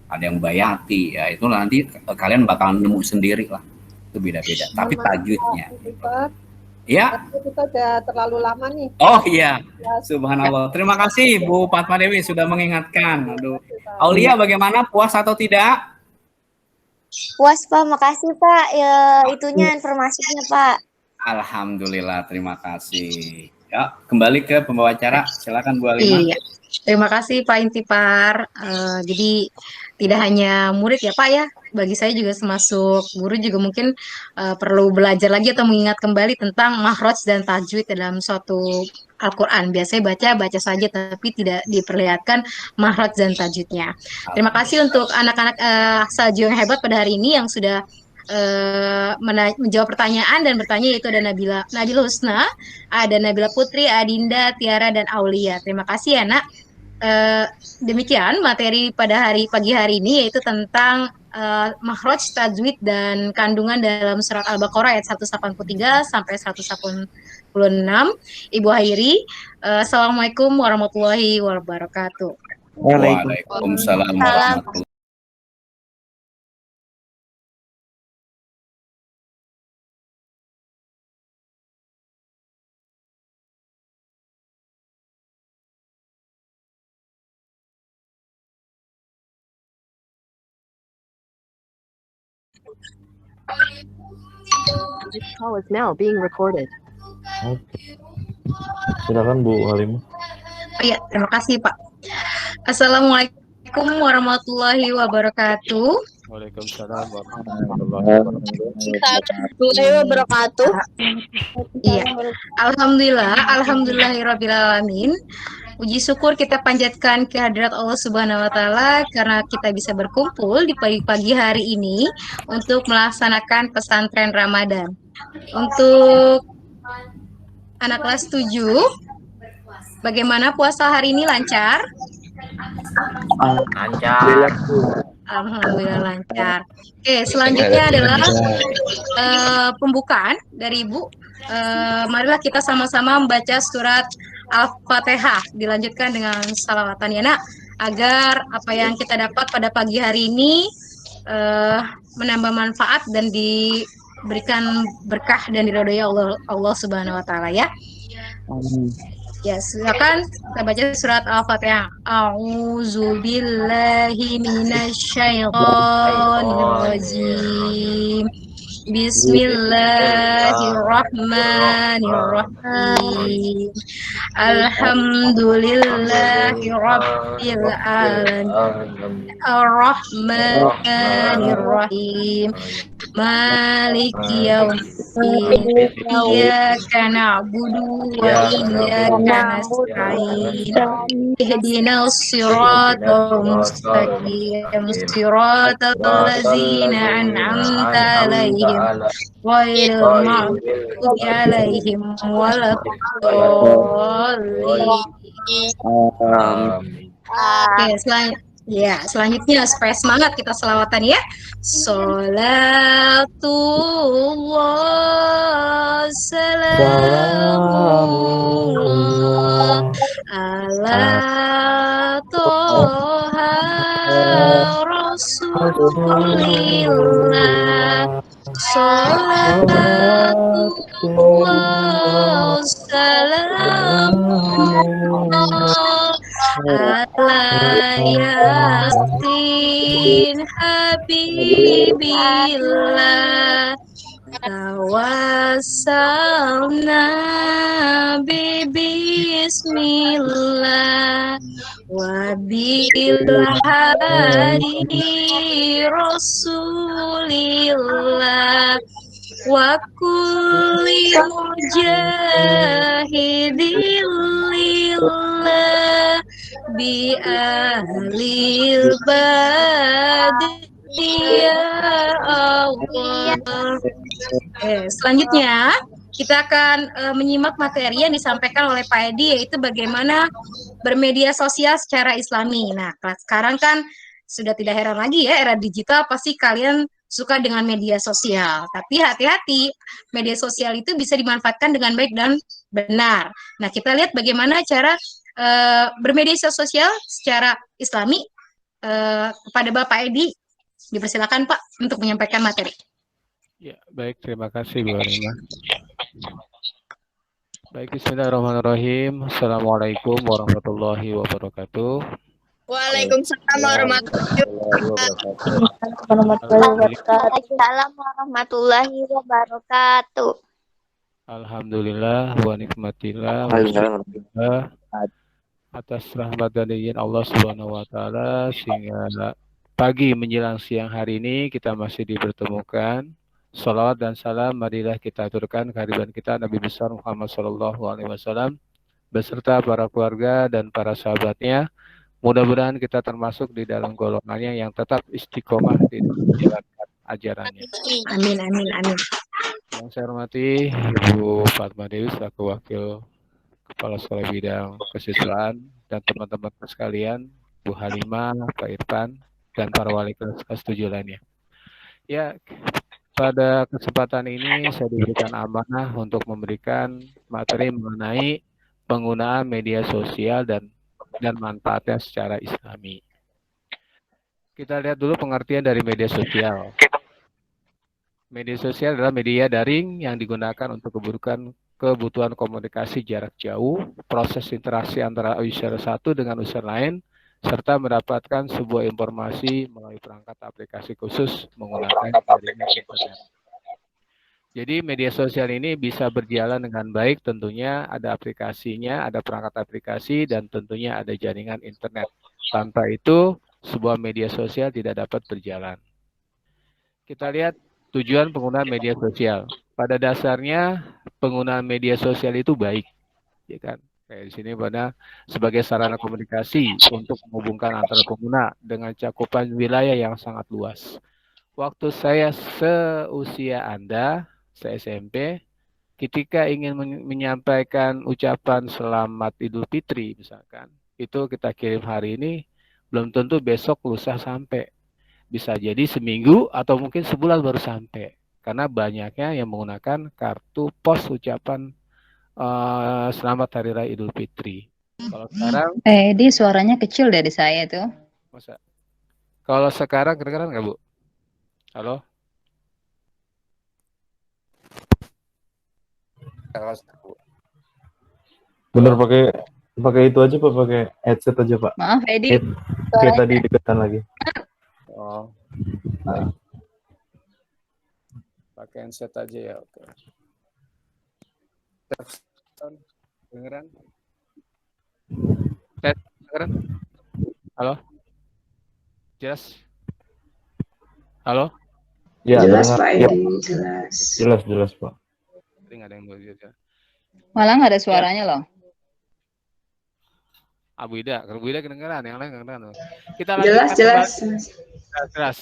Ada yang bayati, ya itu nanti kalian bakal nemu sendiri lah. Itu beda-beda. Tapi tajwidnya. Ya. Kita udah terlalu lama nih. Oh iya. Subhanallah. Terima kasih Bu Fatma Dewi sudah mengingatkan. Aduh. Aulia bagaimana, puas atau tidak? Puas Pak, makasih Pak itunya informasinya Pak. Alhamdulillah, terima kasih. Ya, kembali ke pembawa acara, silakan Bu Alima. Iya. Terima kasih Pak Intipar. Jadi tidak hanya murid ya Pak ya, bagi saya juga termasuk guru juga mungkin perlu belajar lagi atau mengingat kembali tentang makhraj dan tajwid dalam suatu Al-Quran. Biasanya baca saja tapi tidak diperlihatkan makhraj dan tajwidnya. Terima kasih untuk anak-anak salju yang hebat pada hari ini yang sudah menjawab pertanyaan dan bertanya, yaitu ada Nabila Husna, ada Nabila Putri, Adinda, Tiara, dan Aulia. Terima kasih ya nak. Demikian materi pada pagi hari ini, yaitu tentang makhraj, tajwid, dan kandungan dalam surat Al-Baqarah ayat 183 sampai 186. Ibu Hairi, Assalamualaikum warahmatullahi wabarakatuh. Waalaikumsalam warahmatullahi. This call is now being recorded. Oke. Silakan Bu Halimah. Oh iya, terima kasih Pak. Assalamualaikum warahmatullahi wabarakatuh. Waalaikumsalam warahmatullahi wabarakatuh. Iya. Alhamdulillahirabbil alamin. Puji syukur kita panjatkan kehadirat Allah Subhanahu wa taala karena kita bisa berkumpul di pagi-pagi hari ini untuk melaksanakan pesantren Ramadan. Untuk anak kelas 7, bagaimana puasa hari ini, lancar? Lancar. Alhamdulillah lancar. Oke, selanjutnya adalah pembukaan dari Ibu. Marilah kita sama-sama membaca surat Al-Fatihah, dilanjutkan dengan salawatan ya nak, agar apa yang kita dapat pada pagi hari ini menambah manfaat dan diberikan berkah dan diridhoi Allah Subhanahu wa taala ya. Ya, silakan kita baca surat Al-Fatihah. A'udzu billahi minasyaitonir rajim. Bismillahirrahmanirrahim. Alhamdulillahi rabbil alamin. Ar-Rahmanir-Rahim. Maliki yaumiddin. Iyyaka na'budu wa iyyaka nasta'in. Ihdinas siratal mustaqim. Siratal ladzina an'amta 'alaihim ghairil maghdubi 'alaihim waladdallin. Oke, selanjutnya supaya semangat kita selawatan ya. Salatullah salamullah ala toha rasulillah. Salatullah salamullah ala yasin habibillah. Tawassalna bismillah wa bil hadi rasulillah wa kulli mujahidin lillah bi ahlil badi ya Allah. Selanjutnya kita akan menyimak materi yang disampaikan oleh Pak Edi, yaitu bagaimana bermedia sosial secara islami. Nah, sekarang kan sudah tidak heran lagi ya, era digital pasti kalian suka dengan media sosial. Tapi hati-hati, media sosial itu bisa dimanfaatkan dengan baik dan benar. Nah, kita lihat bagaimana cara bermedia sosial secara islami kepada Bapak Edi. Dipersilakan Pak untuk menyampaikan materi. Ya, baik, terima kasih Bu Alima. Baik, bismillahirrahmanirrahim. Assalamualaikum warahmatullahi wabarakatuh. Waalaikumsalam warahmatullahi wabarakatuh. Alhamdulillah wa nikmatillah atas rahmat dan izin Allah Subhanahu wa taala sehingga pagi menjelang siang hari ini kita masih dipertemukan. Salawat dan salam marilah kita aturkan kehadiran kita Nabi besar Muhammad SAW beserta para keluarga dan para sahabatnya. Mudah-mudahan kita termasuk di dalam golongannya yang tetap istiqomah di menjalankan ajarannya. Amin, amin, amin. Yang saya hormati Ibu Fatma Dewi selaku Wakil Kepala Sekolah Bidang Kesiswaan dan teman-teman sekalian, Bu Halimah, Pak Irfan, dan para wali kelas 7 lainnya. Ya, pada kesempatan ini saya diberikan amanah untuk memberikan materi mengenai penggunaan media sosial dan manfaatnya secara islami. Kita lihat dulu pengertian dari media sosial. Media sosial adalah media daring yang digunakan untuk kebutuhan komunikasi jarak jauh, proses interaksi antara user satu dengan user lain, serta mendapatkan sebuah informasi melalui perangkat aplikasi khusus menggunakan jaringan internet. Jadi media sosial ini bisa berjalan dengan baik, tentunya ada aplikasinya, ada perangkat aplikasi, dan tentunya ada jaringan internet. Tanpa itu, sebuah media sosial tidak dapat berjalan. Kita lihat tujuan penggunaan media sosial. Pada dasarnya, penggunaan media sosial itu baik, ya kan? Kayak di sini pada sebagai sarana komunikasi untuk menghubungkan antara pengguna dengan cakupan wilayah yang sangat luas. Waktu saya seusia Anda, saya SMP, ketika ingin menyampaikan ucapan selamat Idul Fitri misalkan, itu kita kirim hari ini, belum tentu besok lusa sampai. Bisa jadi seminggu atau mungkin sebulan baru sampai. Karena banyaknya yang menggunakan kartu pos ucapan selamat Hari Raya Idul Fitri. Kalau sekarang, Di suaranya kecil dari saya tuh. masa? Kalau sekarang kedengeran nggak Bu? Halo? Bener pakai itu aja Pak, pakai headset aja Pak. Maaf, Edi. Kayak tadi deketan lagi. Oh, Nah. pakai handset aja ya. Oke. Dengeran? Dengeran? Halo? Jelas? Halo? Ya, Jelas dengar. Pak Ya. Edi, jelas. Jelas Pak. Tadi nggak ada yang begitu. Malah nggak ada suaranya loh. Abu Ida kedengeran, yang lain kedengeran. Kita Jelas, lanjutkan jelas. jelas.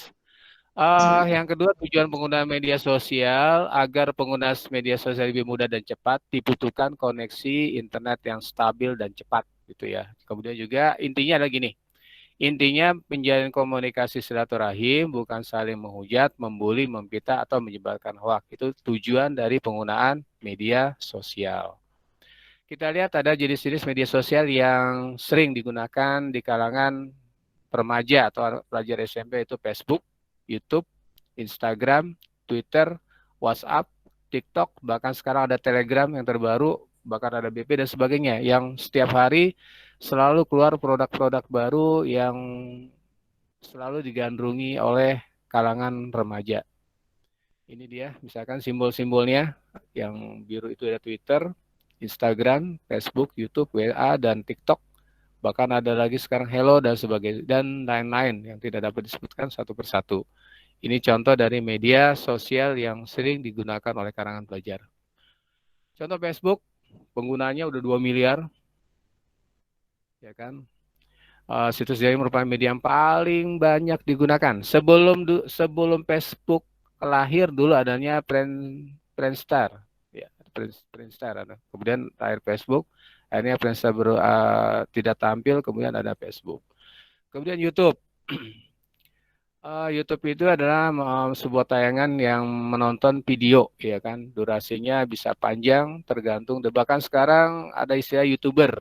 Yang kedua, tujuan pengguna media sosial agar pengguna media sosial lebih mudah dan cepat, dibutuhkan koneksi internet yang stabil dan cepat, gitu ya. Kemudian juga intinya adalah gini. Intinya menjalin komunikasi silaturahim, bukan saling menghujat, membuli, memfitnah atau menyebarkan hoak. Itu tujuan dari penggunaan media sosial. Kita lihat ada jenis-jenis media sosial yang sering digunakan di kalangan remaja atau pelajar SMP, itu Facebook, YouTube, Instagram, Twitter, WhatsApp, TikTok, bahkan sekarang ada Telegram yang terbaru, bahkan ada BP dan sebagainya, yang setiap hari selalu keluar produk-produk baru yang selalu digandrungi oleh kalangan remaja. Ini dia, misalkan simbol-simbolnya, yang biru itu ada Twitter, Instagram, Facebook, YouTube, WA, dan TikTok. Bahkan ada lagi sekarang Hello dan sebagainya, dan lain-lain yang tidak dapat disebutkan satu persatu. Ini contoh dari media sosial yang sering digunakan oleh kalangan pelajar. Contoh Facebook, penggunanya udah 2 miliar. Ya kan? Situs jari merupakan media yang paling banyak digunakan. Sebelum Facebook lahir dulu adanya Friendster. Ya, Friendster ada. Kemudian lahir Facebook, akhirnya Friendster tidak tampil, kemudian ada Facebook. Kemudian YouTube. YouTube itu adalah sebuah tayangan yang menonton video, ya kan, durasinya bisa panjang, tergantung. Bahkan sekarang ada istilah YouTuber,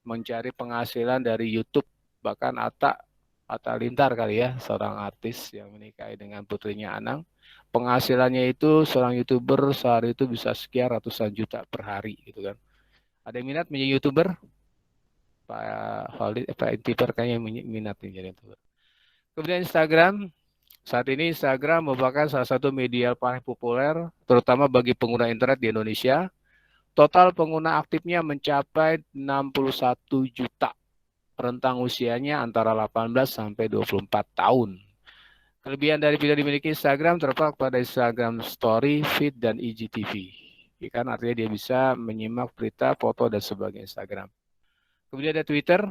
mencari penghasilan dari YouTube. Bahkan Atta Lintar kali ya, seorang artis yang menikahi dengan putrinya Anang, penghasilannya itu seorang YouTuber sehari itu bisa sekian ratusan juta per hari, gitu kan. Ada yang minat menjadi YouTuber? Pak Intiper kayaknya minat nih jadi YouTuber. Kemudian Instagram. Saat ini Instagram merupakan salah satu media paling populer, terutama bagi pengguna internet di Indonesia. Total pengguna aktifnya mencapai 61 juta. Rentang usianya antara 18 sampai 24 tahun. Kelebihan dari video dimiliki Instagram terpaku pada Instagram Story, Feed, dan IGTV. Kan artinya dia bisa menyimak berita, foto, dan sebagainya Instagram. Kemudian ada Twitter.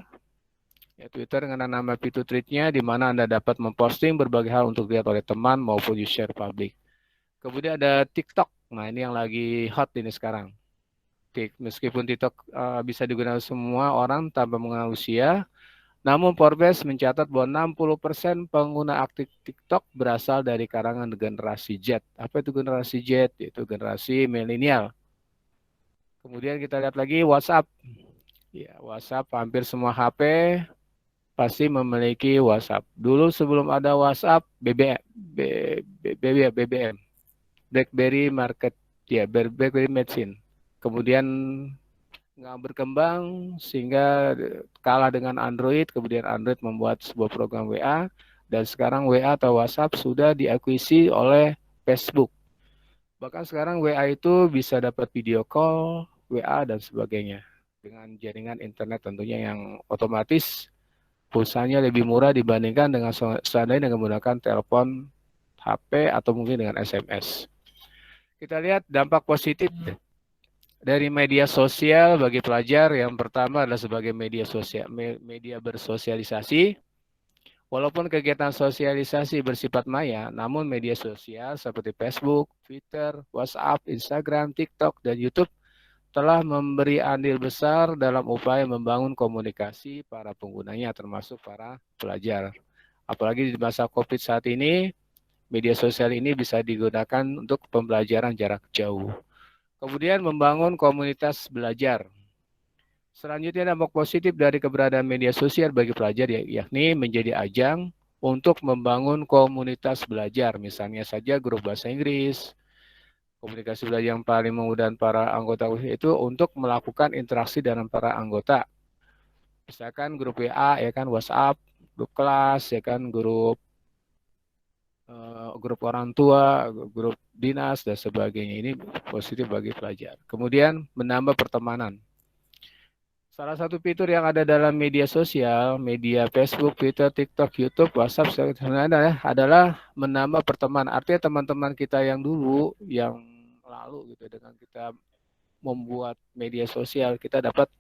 Ya, Twitter dengan nama fitur tweetnya, di mana Anda dapat memposting berbagai hal untuk dilihat oleh teman maupun di share publik. Kemudian ada TikTok. Nah, ini yang lagi hot ini sekarang. Meskipun TikTok bisa digunakan semua orang tanpa mengenal usia, namun Forbes mencatat bahwa 60% pengguna aktif TikTok berasal dari kalangan generasi Z. Apa itu generasi Z? Itu generasi milenial. Kemudian kita lihat lagi WhatsApp. Ya, WhatsApp hampir semua HP pasti memiliki WhatsApp. Dulu sebelum ada WhatsApp, BBM, BlackBerry Market, ya BlackBerry Machine. Kemudian nggak berkembang sehingga kalah dengan Android. Kemudian Android membuat sebuah program WA, dan sekarang WA atau WhatsApp sudah diakuisisi oleh Facebook. Bahkan sekarang WA itu bisa dapat video call, WA dan sebagainya dengan jaringan internet tentunya yang otomatis. Pulsanya lebih murah dibandingkan dengan seandainya dengan menggunakan telepon HP atau mungkin dengan SMS. Kita lihat dampak positif dari media sosial bagi pelajar. Yang pertama adalah sebagai media bersosialisasi. Walaupun kegiatan sosialisasi bersifat maya, namun media sosial seperti Facebook, Twitter, WhatsApp, Instagram, TikTok, dan YouTube telah memberi andil besar dalam upaya membangun komunikasi para penggunanya, termasuk para pelajar. Apalagi di masa COVID saat ini, media sosial ini bisa digunakan untuk pembelajaran jarak jauh. Kemudian membangun komunitas belajar. Selanjutnya dampak positif dari keberadaan media sosial bagi pelajar yakni menjadi ajang untuk membangun komunitas belajar. Misalnya saja grup bahasa Inggris, Komunikasi belajar yang paling memudahkan para anggota itu untuk melakukan interaksi dengan para anggota. Misalkan grup WA, ya kan, WhatsApp, grup kelas, ya kan, grup orang tua, grup dinas, dan sebagainya. Ini positif bagi pelajar. Kemudian menambah pertemanan. Salah satu fitur yang ada dalam media sosial, media Facebook, Twitter, TikTok, YouTube, WhatsApp sebenarnya adalah menambah pertemanan. Artinya teman-teman kita yang dulu, yang lalu gitu, dengan kita membuat media sosial, kita dapat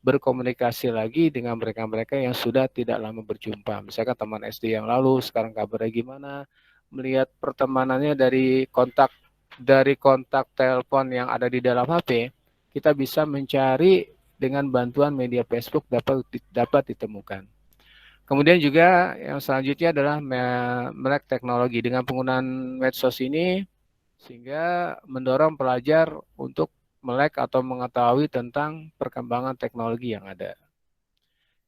berkomunikasi lagi dengan mereka-mereka yang sudah tidak lama berjumpa. Misalkan teman SD yang lalu, sekarang kabarnya gimana? Melihat pertemanannya dari kontak telepon yang ada di dalam HP, kita bisa mencari dengan bantuan media Facebook dapat ditemukan. Kemudian juga yang selanjutnya adalah melek teknologi. Dengan penggunaan medsos ini, sehingga mendorong pelajar untuk melek atau mengetahui tentang perkembangan teknologi yang ada.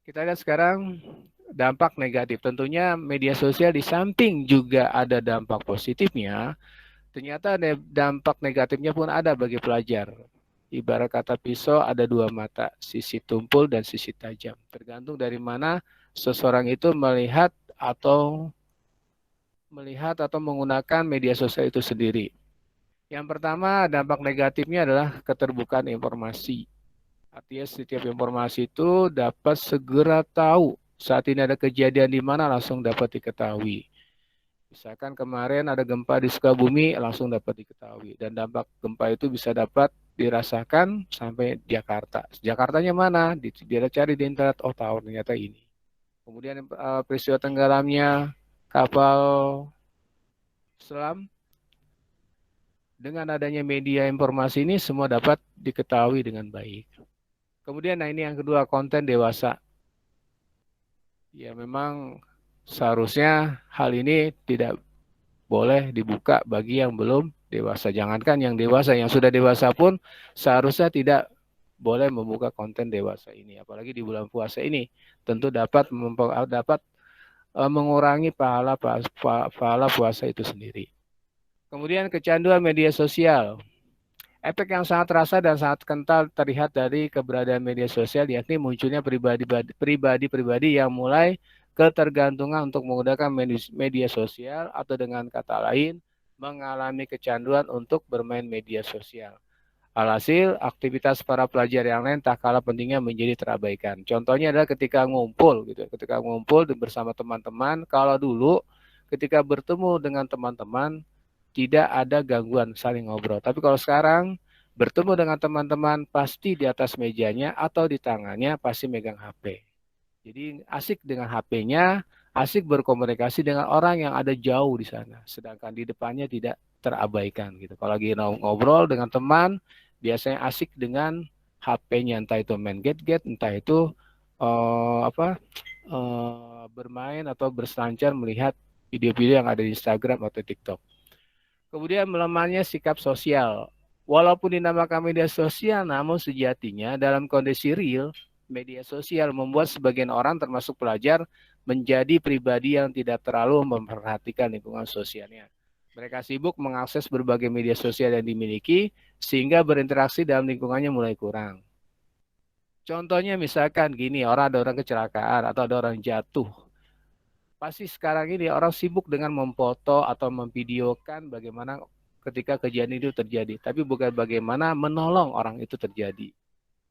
Kita lihat sekarang dampak negatif. Tentunya media sosial di samping juga ada dampak positifnya, ternyata ada dampak negatifnya pun ada bagi pelajar. Ibarat kata pisau ada dua mata, sisi tumpul dan sisi tajam. Tergantung dari mana seseorang itu melihat atau menggunakan media sosial itu sendiri. Yang pertama, dampak negatifnya adalah keterbukaan informasi. Artinya setiap informasi itu dapat segera tahu. Saat ini ada kejadian di mana langsung dapat diketahui. Misalkan kemarin ada gempa di Sukabumi, langsung dapat diketahui. Dan dampak gempa itu bisa dapat dirasakan sampai Jakarta. Jakartanya mana? Dia cari di internet, oh tahu ternyata ini. Kemudian peristiwa tenggelamnya kapal selam, dengan adanya media informasi ini semua dapat diketahui dengan baik. Kemudian ini yang kedua, konten dewasa. Ya memang seharusnya hal ini tidak boleh dibuka bagi yang belum dewasa. Jangankan yang dewasa, yang sudah dewasa pun seharusnya tidak boleh membuka konten dewasa ini. Apalagi di bulan puasa ini tentu dapat mengurangi pahala puasa itu sendiri. Kemudian kecanduan media sosial. Efek yang sangat terasa dan sangat kental terlihat dari keberadaan media sosial, yakni munculnya pribadi-pribadi yang mulai ketergantungan untuk menggunakan media sosial, atau dengan kata lain mengalami kecanduan untuk bermain media sosial. Alhasil, aktivitas para pelajar yang lain tak kalah pentingnya menjadi terabaikan. Contohnya adalah ketika ngumpul bersama teman-teman. Kalau dulu ketika bertemu dengan teman-teman tidak ada gangguan saling ngobrol. Tapi kalau sekarang bertemu dengan teman-teman pasti di atas mejanya atau di tangannya pasti megang HP. Jadi asik dengan HP-nya, asik berkomunikasi dengan orang yang ada jauh di sana. Sedangkan di depannya tidak terabaikan gitu. Kalau lagi ngobrol dengan teman, biasanya asik dengan HP-nya, entah itu main gadget, entah itu bermain atau berselancar melihat video-video yang ada di Instagram atau TikTok. Kemudian melemahnya sikap sosial. Walaupun dinamakan media sosial, namun sejatinya dalam kondisi real, media sosial membuat sebagian orang termasuk pelajar menjadi pribadi yang tidak terlalu memperhatikan lingkungan sosialnya. Mereka sibuk mengakses berbagai media sosial yang dimiliki sehingga berinteraksi dalam lingkungannya mulai kurang. Contohnya misalkan gini, ada orang kecelakaan atau ada orang jatuh. Pasti sekarang ini orang sibuk dengan memfoto atau memvideokan bagaimana ketika kejadian itu terjadi, tapi bukan bagaimana menolong orang itu terjadi.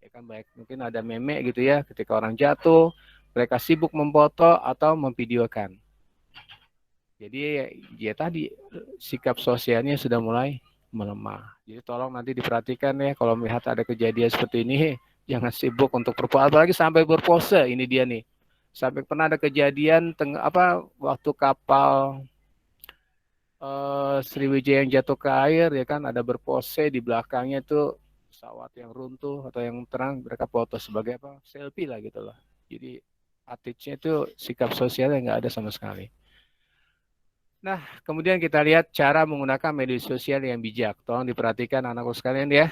Ya kan, baik mungkin ada meme gitu ya, ketika orang jatuh, mereka sibuk memfoto atau memvideokan. Jadi ya tadi sikap sosialnya sudah mulai melemah. Jadi tolong nanti diperhatikan ya, kalau melihat ada kejadian seperti ini, jangan sibuk untuk berpose, apalagi sampai berpose. Ini dia nih. Sampai pernah ada kejadian waktu kapal Sriwijaya yang jatuh ke air, ya kan, ada berpose di belakangnya itu pesawat yang runtuh atau yang terang, mereka foto sebagai selfie lah gitu loh. Jadi attitude-nya itu sikap sosialnya nggak ada sama sekali. Nah, kemudian kita lihat cara menggunakan media sosial yang bijak. Tolong diperhatikan anakku sekalian ya.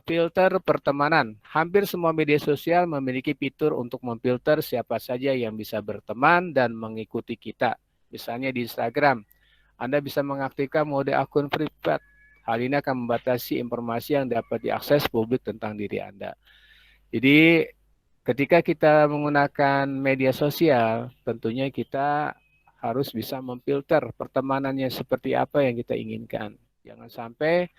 Filter pertemanan. Hampir semua media sosial memiliki fitur untuk memfilter siapa saja yang bisa berteman dan mengikuti kita. Misalnya di Instagram, Anda bisa mengaktifkan mode akun privat. Hal ini akan membatasi informasi yang dapat diakses publik tentang diri Anda. Jadi ketika kita menggunakan media sosial, tentunya kita harus bisa memfilter pertemanannya seperti apa yang kita inginkan. Jangan sampai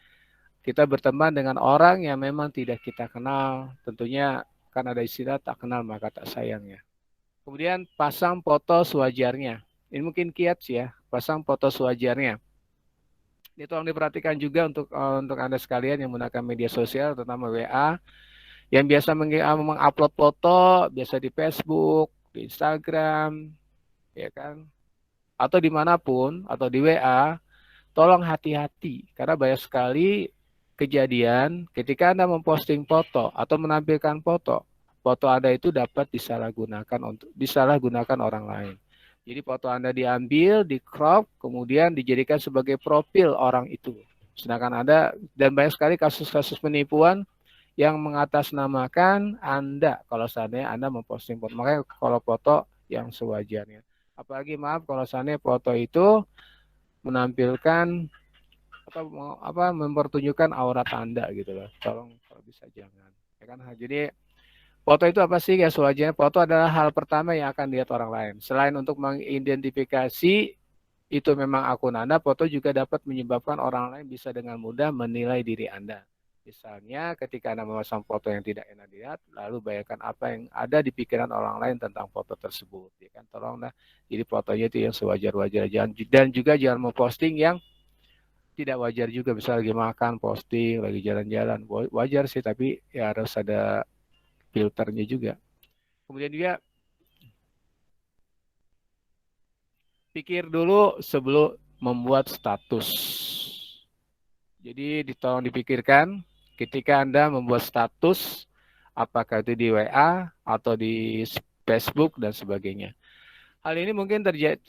kita berteman dengan orang yang memang tidak kita kenal. Tentunya kan ada istilah tak kenal maka tak sayang ya. Kemudian pasang foto sewajarnya. Ini mungkin kiat sih ya, pasang foto sewajarnya. Ini tolong diperhatikan juga untuk Anda sekalian yang menggunakan media sosial, terutama WA, yang biasa mengupload foto, biasa di Facebook, di Instagram, ya kan, atau dimanapun, atau di WA, tolong hati-hati, karena banyak sekali kejadian ketika Anda memposting foto atau menampilkan foto Anda itu dapat disalahgunakan orang lain. Jadi foto Anda diambil, di crop, kemudian dijadikan sebagai profil orang itu. Sedangkan Anda, dan banyak sekali kasus-kasus penipuan yang mengatasnamakan Anda kalau seandainya Anda memposting foto. Makanya kalau foto yang sewajarnya. Apalagi maaf kalau seandainya foto itu menampilkan mempertunjukkan aurat Anda gitu loh. Tolong kalau bisa jangan. Ya kan? Jadi foto itu apa sih ya sewajarnya? Foto adalah hal pertama yang akan dilihat orang lain. Selain untuk mengidentifikasi itu memang akun Anda, foto juga dapat menyebabkan orang lain bisa dengan mudah menilai diri Anda. Misalnya ketika Anda memasang foto yang tidak enak dilihat, lalu bayangkan apa yang ada di pikiran orang lain tentang foto tersebut. Ya kan? Tolonglah, jadi fotonya itu yang sewajar-wajar. Dan juga jangan memposting yang tidak wajar juga. Misalnya lagi makan, posting, lagi jalan-jalan. Wajar sih, tapi ya harus ada filternya juga. Kemudian juga pikir dulu sebelum membuat status. Jadi tolong dipikirkan ketika Anda membuat status, apakah itu di WA atau di Facebook dan sebagainya. Hal ini mungkin terlihat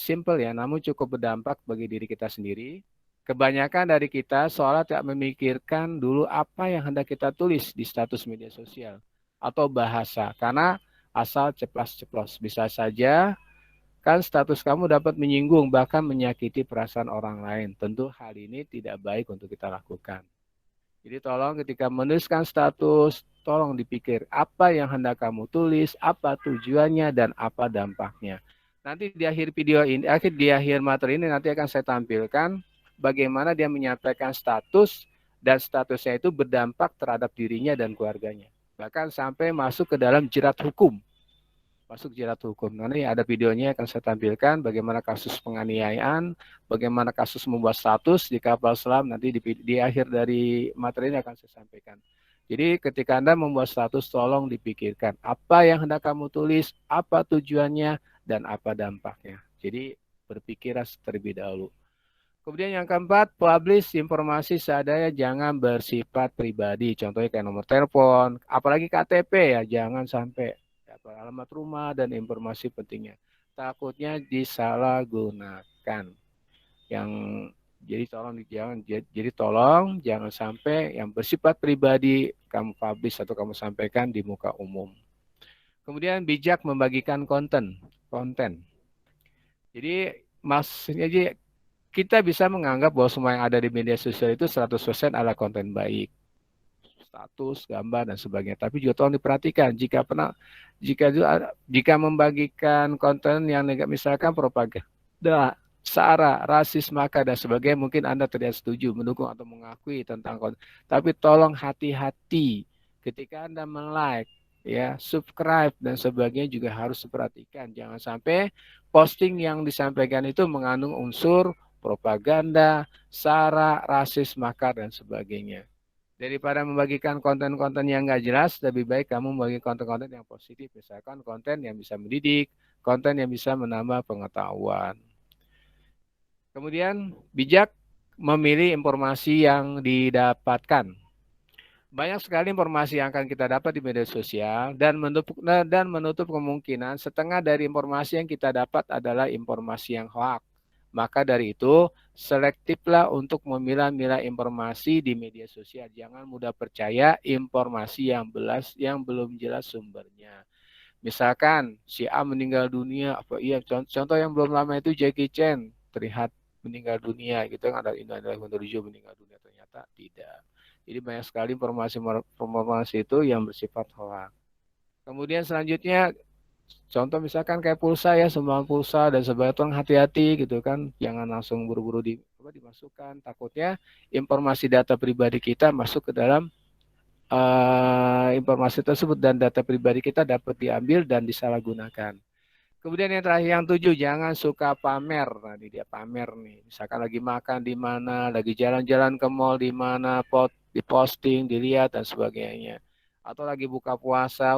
simpel ya, namun cukup berdampak bagi diri kita sendiri. Kebanyakan dari kita seolah tidak memikirkan dulu apa yang hendak kita tulis di status media sosial atau bahasa, karena asal ceplas-ceplos. Bisa saja kan status kamu dapat menyinggung bahkan menyakiti perasaan orang lain. Tentu hal ini tidak baik untuk kita lakukan. Jadi tolong ketika menuliskan status, tolong dipikir apa yang hendak kamu tulis, apa tujuannya, dan apa dampaknya. Nanti di akhir video ini, di akhir materi ini nanti akan saya tampilkan bagaimana dia menyampaikan status dan statusnya itu berdampak terhadap dirinya dan keluarganya. Bahkan sampai masuk ke dalam jerat hukum. Nanti ada videonya akan saya tampilkan bagaimana kasus penganiayaan, bagaimana kasus membuat status di kapal selam, nanti di akhir dari materi ini akan saya sampaikan. Jadi ketika Anda membuat status, tolong dipikirkan apa yang hendak kamu tulis, apa tujuannya, dan apa dampaknya. Jadi berpikirlah terlebih dahulu. Kemudian yang keempat, publish informasi seadanya, jangan bersifat pribadi. Contohnya kayak nomor telepon, apalagi KTP ya, jangan sampai alamat rumah dan informasi pentingnya. Takutnya disalahgunakan. Jadi tolong jangan sampai yang bersifat pribadi kamu publish atau kamu sampaikan di muka umum. Kemudian bijak membagikan konten. Jadi maksudnya kita bisa menganggap bahwa semua yang ada di media sosial itu 100% adalah konten baik. Status, gambar, dan sebagainya. Tapi juga tolong diperhatikan jika membagikan konten yang negatif, misalkan propaganda, sara, rasis, maka dan sebagainya, mungkin Anda tidak setuju, mendukung atau mengakui tentang konten. Tapi tolong hati-hati ketika Anda like, ya, subscribe dan sebagainya juga harus diperhatikan. Jangan sampai posting yang disampaikan itu mengandung unsur propaganda, sara, rasis, makar, dan sebagainya. Daripada membagikan konten-konten yang nggak jelas, lebih baik kamu membagi konten-konten yang positif. Misalkan konten yang bisa mendidik, konten yang bisa menambah pengetahuan. Kemudian, bijak memilih informasi yang didapatkan. Banyak sekali informasi yang akan kita dapat di media sosial dan menutup kemungkinan setengah dari informasi yang kita dapat adalah informasi yang hoax. Maka dari itu, selektiflah untuk memilah-milah informasi di media sosial. Jangan mudah percaya informasi yang belum jelas sumbernya. Misalkan si A meninggal dunia, contoh yang belum lama itu Jackie Chan terlihat meninggal dunia gitu kan, ada innalillahi wa inna ilaihi raji'un, meninggal dunia, ternyata tidak. Jadi banyak sekali informasi itu yang bersifat hoax. Kemudian selanjutnya contoh misalkan kayak pulsa ya, sumbangan pulsa dan sebagainya, tolong hati-hati gitu kan, jangan langsung buru-buru dimasukkan, takutnya informasi data pribadi kita masuk ke dalam informasi tersebut dan data pribadi kita dapat diambil dan disalahgunakan. Kemudian yang terakhir, yang 7, jangan suka pamer. Nah, ini dia pamer nih. Misalkan lagi makan di mana, lagi jalan-jalan ke mall di mana, diposting, dilihat dan sebagainya. Atau lagi buka puasa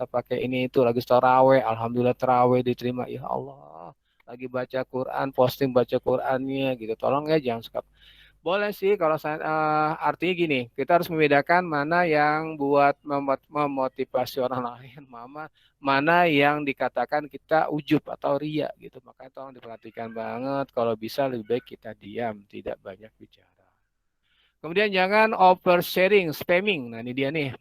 pakai ini itu, lagi tarawih, alhamdulillah tarawih diterima, ya Allah. Lagi baca Quran, posting baca Qurannya gitu. Tolong ya jangan suka. Boleh sih kalau saya, artinya gini, kita harus membedakan mana yang buat memotivasi orang lain, mana yang dikatakan kita ujub atau ria gitu. Makanya tolong diperhatikan banget, kalau bisa lebih baik kita diam, tidak banyak bicara. Kemudian jangan oversharing, spamming. Nah ini dia nih.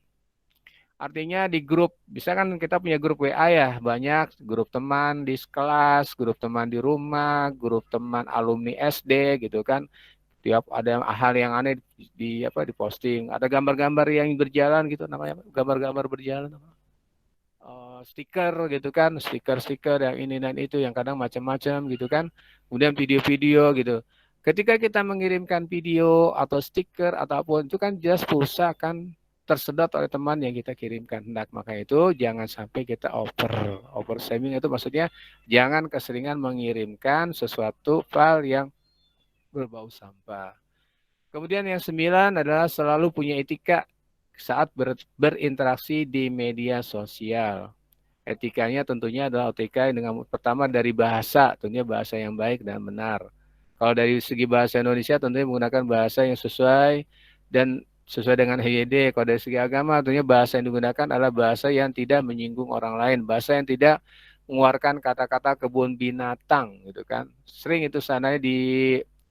Artinya di grup, bisa kan kita punya grup WA ya, banyak grup teman di kelas, grup teman di rumah, grup teman alumni SD gitu kan. Tiap ada hal yang aneh diposting, ada gambar-gambar yang berjalan gitu, namanya gambar-gambar berjalan, stiker gitu kan, stiker yang ini dan itu yang kadang macam-macam gitu kan. Kemudian video-video gitu. Ketika kita mengirimkan video atau stiker ataupun itu kan jelas pulsa kan tersedot oleh teman yang kita kirimkan. Nah, maka itu jangan sampai kita oversharing, itu maksudnya jangan keseringan mengirimkan sesuatu file yang berbau sampah. Kemudian yang 9 adalah selalu punya etika saat berinteraksi di media sosial. Etikanya tentunya adalah etika dengan pertama dari bahasa, tentunya bahasa yang baik dan benar. Kalau dari segi bahasa Indonesia tentunya menggunakan bahasa yang sesuai dengan HYD. Kalau dari segi agama tentunya bahasa yang digunakan adalah bahasa yang tidak menyinggung orang lain, bahasa yang tidak mengeluarkan kata-kata kebun binatang gitu kan. Sering itu sananya di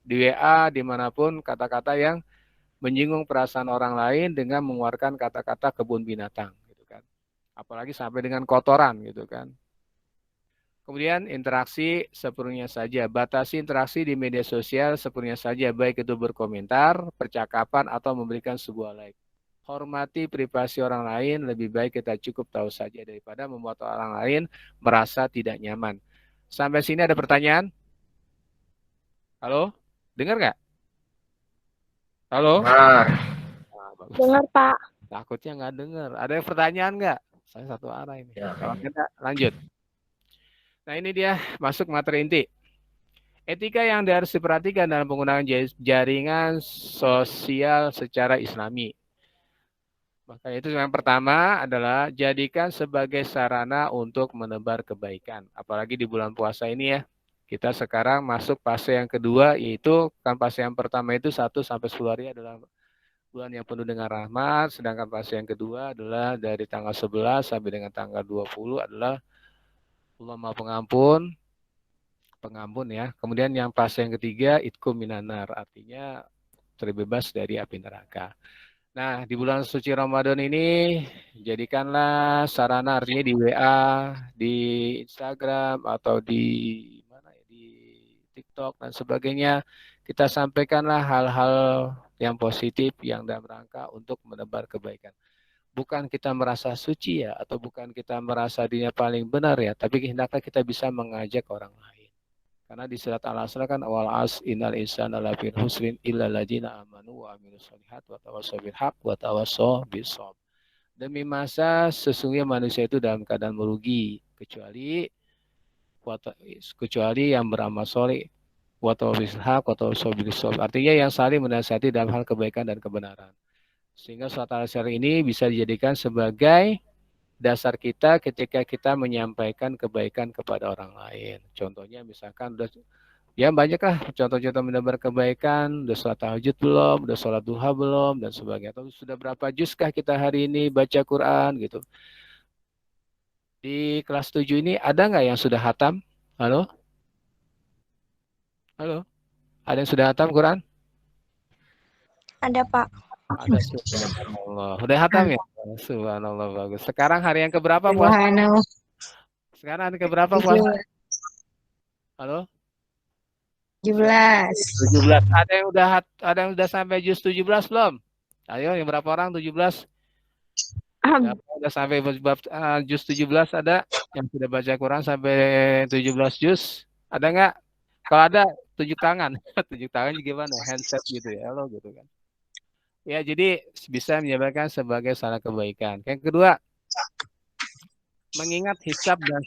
WA dimanapun kata-kata yang menyinggung perasaan orang lain dengan mengeluarkan kata-kata kebun binatang gitu kan. Apalagi sampai dengan kotoran gitu kan. Kemudian interaksi sepenuhnya saja. Batasi interaksi di media sosial sepenuhnya saja, baik itu berkomentar, percakapan, atau memberikan sebuah like. Hormati privasi orang lain, lebih baik kita cukup tahu saja daripada membuat orang lain merasa tidak nyaman. Sampai sini ada pertanyaan? Halo? Dengar nggak? Halo? Dengar, Pak. Takutnya nggak dengar. Ada yang pertanyaan nggak? Saya satu arah ini. Kalau tidak, lanjut. Nah ini dia masuk materi inti. Etika yang harus diperhatikan dalam penggunaan jaringan sosial secara islami. Maka itu yang pertama adalah jadikan sebagai sarana untuk menebar kebaikan. Apalagi di bulan puasa ini ya. Kita sekarang masuk fase yang kedua, yaitu kan fase yang pertama itu 1 sampai 10 hari adalah bulan yang penuh dengan rahmat, sedangkan fase yang kedua adalah dari tanggal 11 sampai dengan tanggal 20 adalah Allah Maha pengampun ya. Kemudian yang fase yang ketiga itqum minanar, artinya terbebas dari api neraka. Nah, di bulan suci Ramadan ini jadikanlah sarana, artinya di WA, di Instagram atau di TikTok dan sebagainya, kita sampaikanlah hal-hal yang positif yang dalam rangka untuk menebar kebaikan. Bukan kita merasa suci ya, atau bukan kita merasa dirinya paling benar ya, tapi hendaknya kita bisa mengajak orang lain. Karena di surat Al-Asr kan wal as innal insana lafi husrin illa alladziina amanu wa amilus sholihat wa tawassaw bil haqq wa tawassaw bis sabr. Demi masa sesungguhnya manusia itu dalam keadaan merugi kecuali yang beramal soleh wa tawassaw bil haqq wa tawassaw bis sabr. Artinya yang saling menasihati dalam hal kebaikan dan kebenaran. Sehingga surat Al-Asr ini bisa dijadikan sebagai dasar kita ketika kita menyampaikan kebaikan kepada orang lain. Contohnya misalkan ya banyaklah contoh-contoh menebar kebaikan, udah sholat tahajud belum, udah sholat duha belum, dan sebagainya. Atau sudah berapa juzkah kita hari ini baca Quran gitu. Di kelas 7 ini ada nggak yang sudah hatam? Halo? Halo? Ada yang sudah hatam Quran? Ada, Pak. Ada, subhanallah. Udah hatam ya? Subhanallah, bagus. Sekarang hari yang keberapa puasa? Sekarang hari keberapa puasa? Halo? 17. 17. Ada yang udah sampai juz 17 belum? Ayo, yang berapa orang 17? Siapa udah sampai bab juz 17 ada? Yang sudah baca Quran sampai 17 juz? Ada nggak? Kalau ada, tunjuk tangan. Tunjuk tangan gimana? Handset gitu ya, lo gitu kan. Ya, jadi bisa menyebabkan sebagai salah kebaikan. Yang kedua, mengingat hisab dan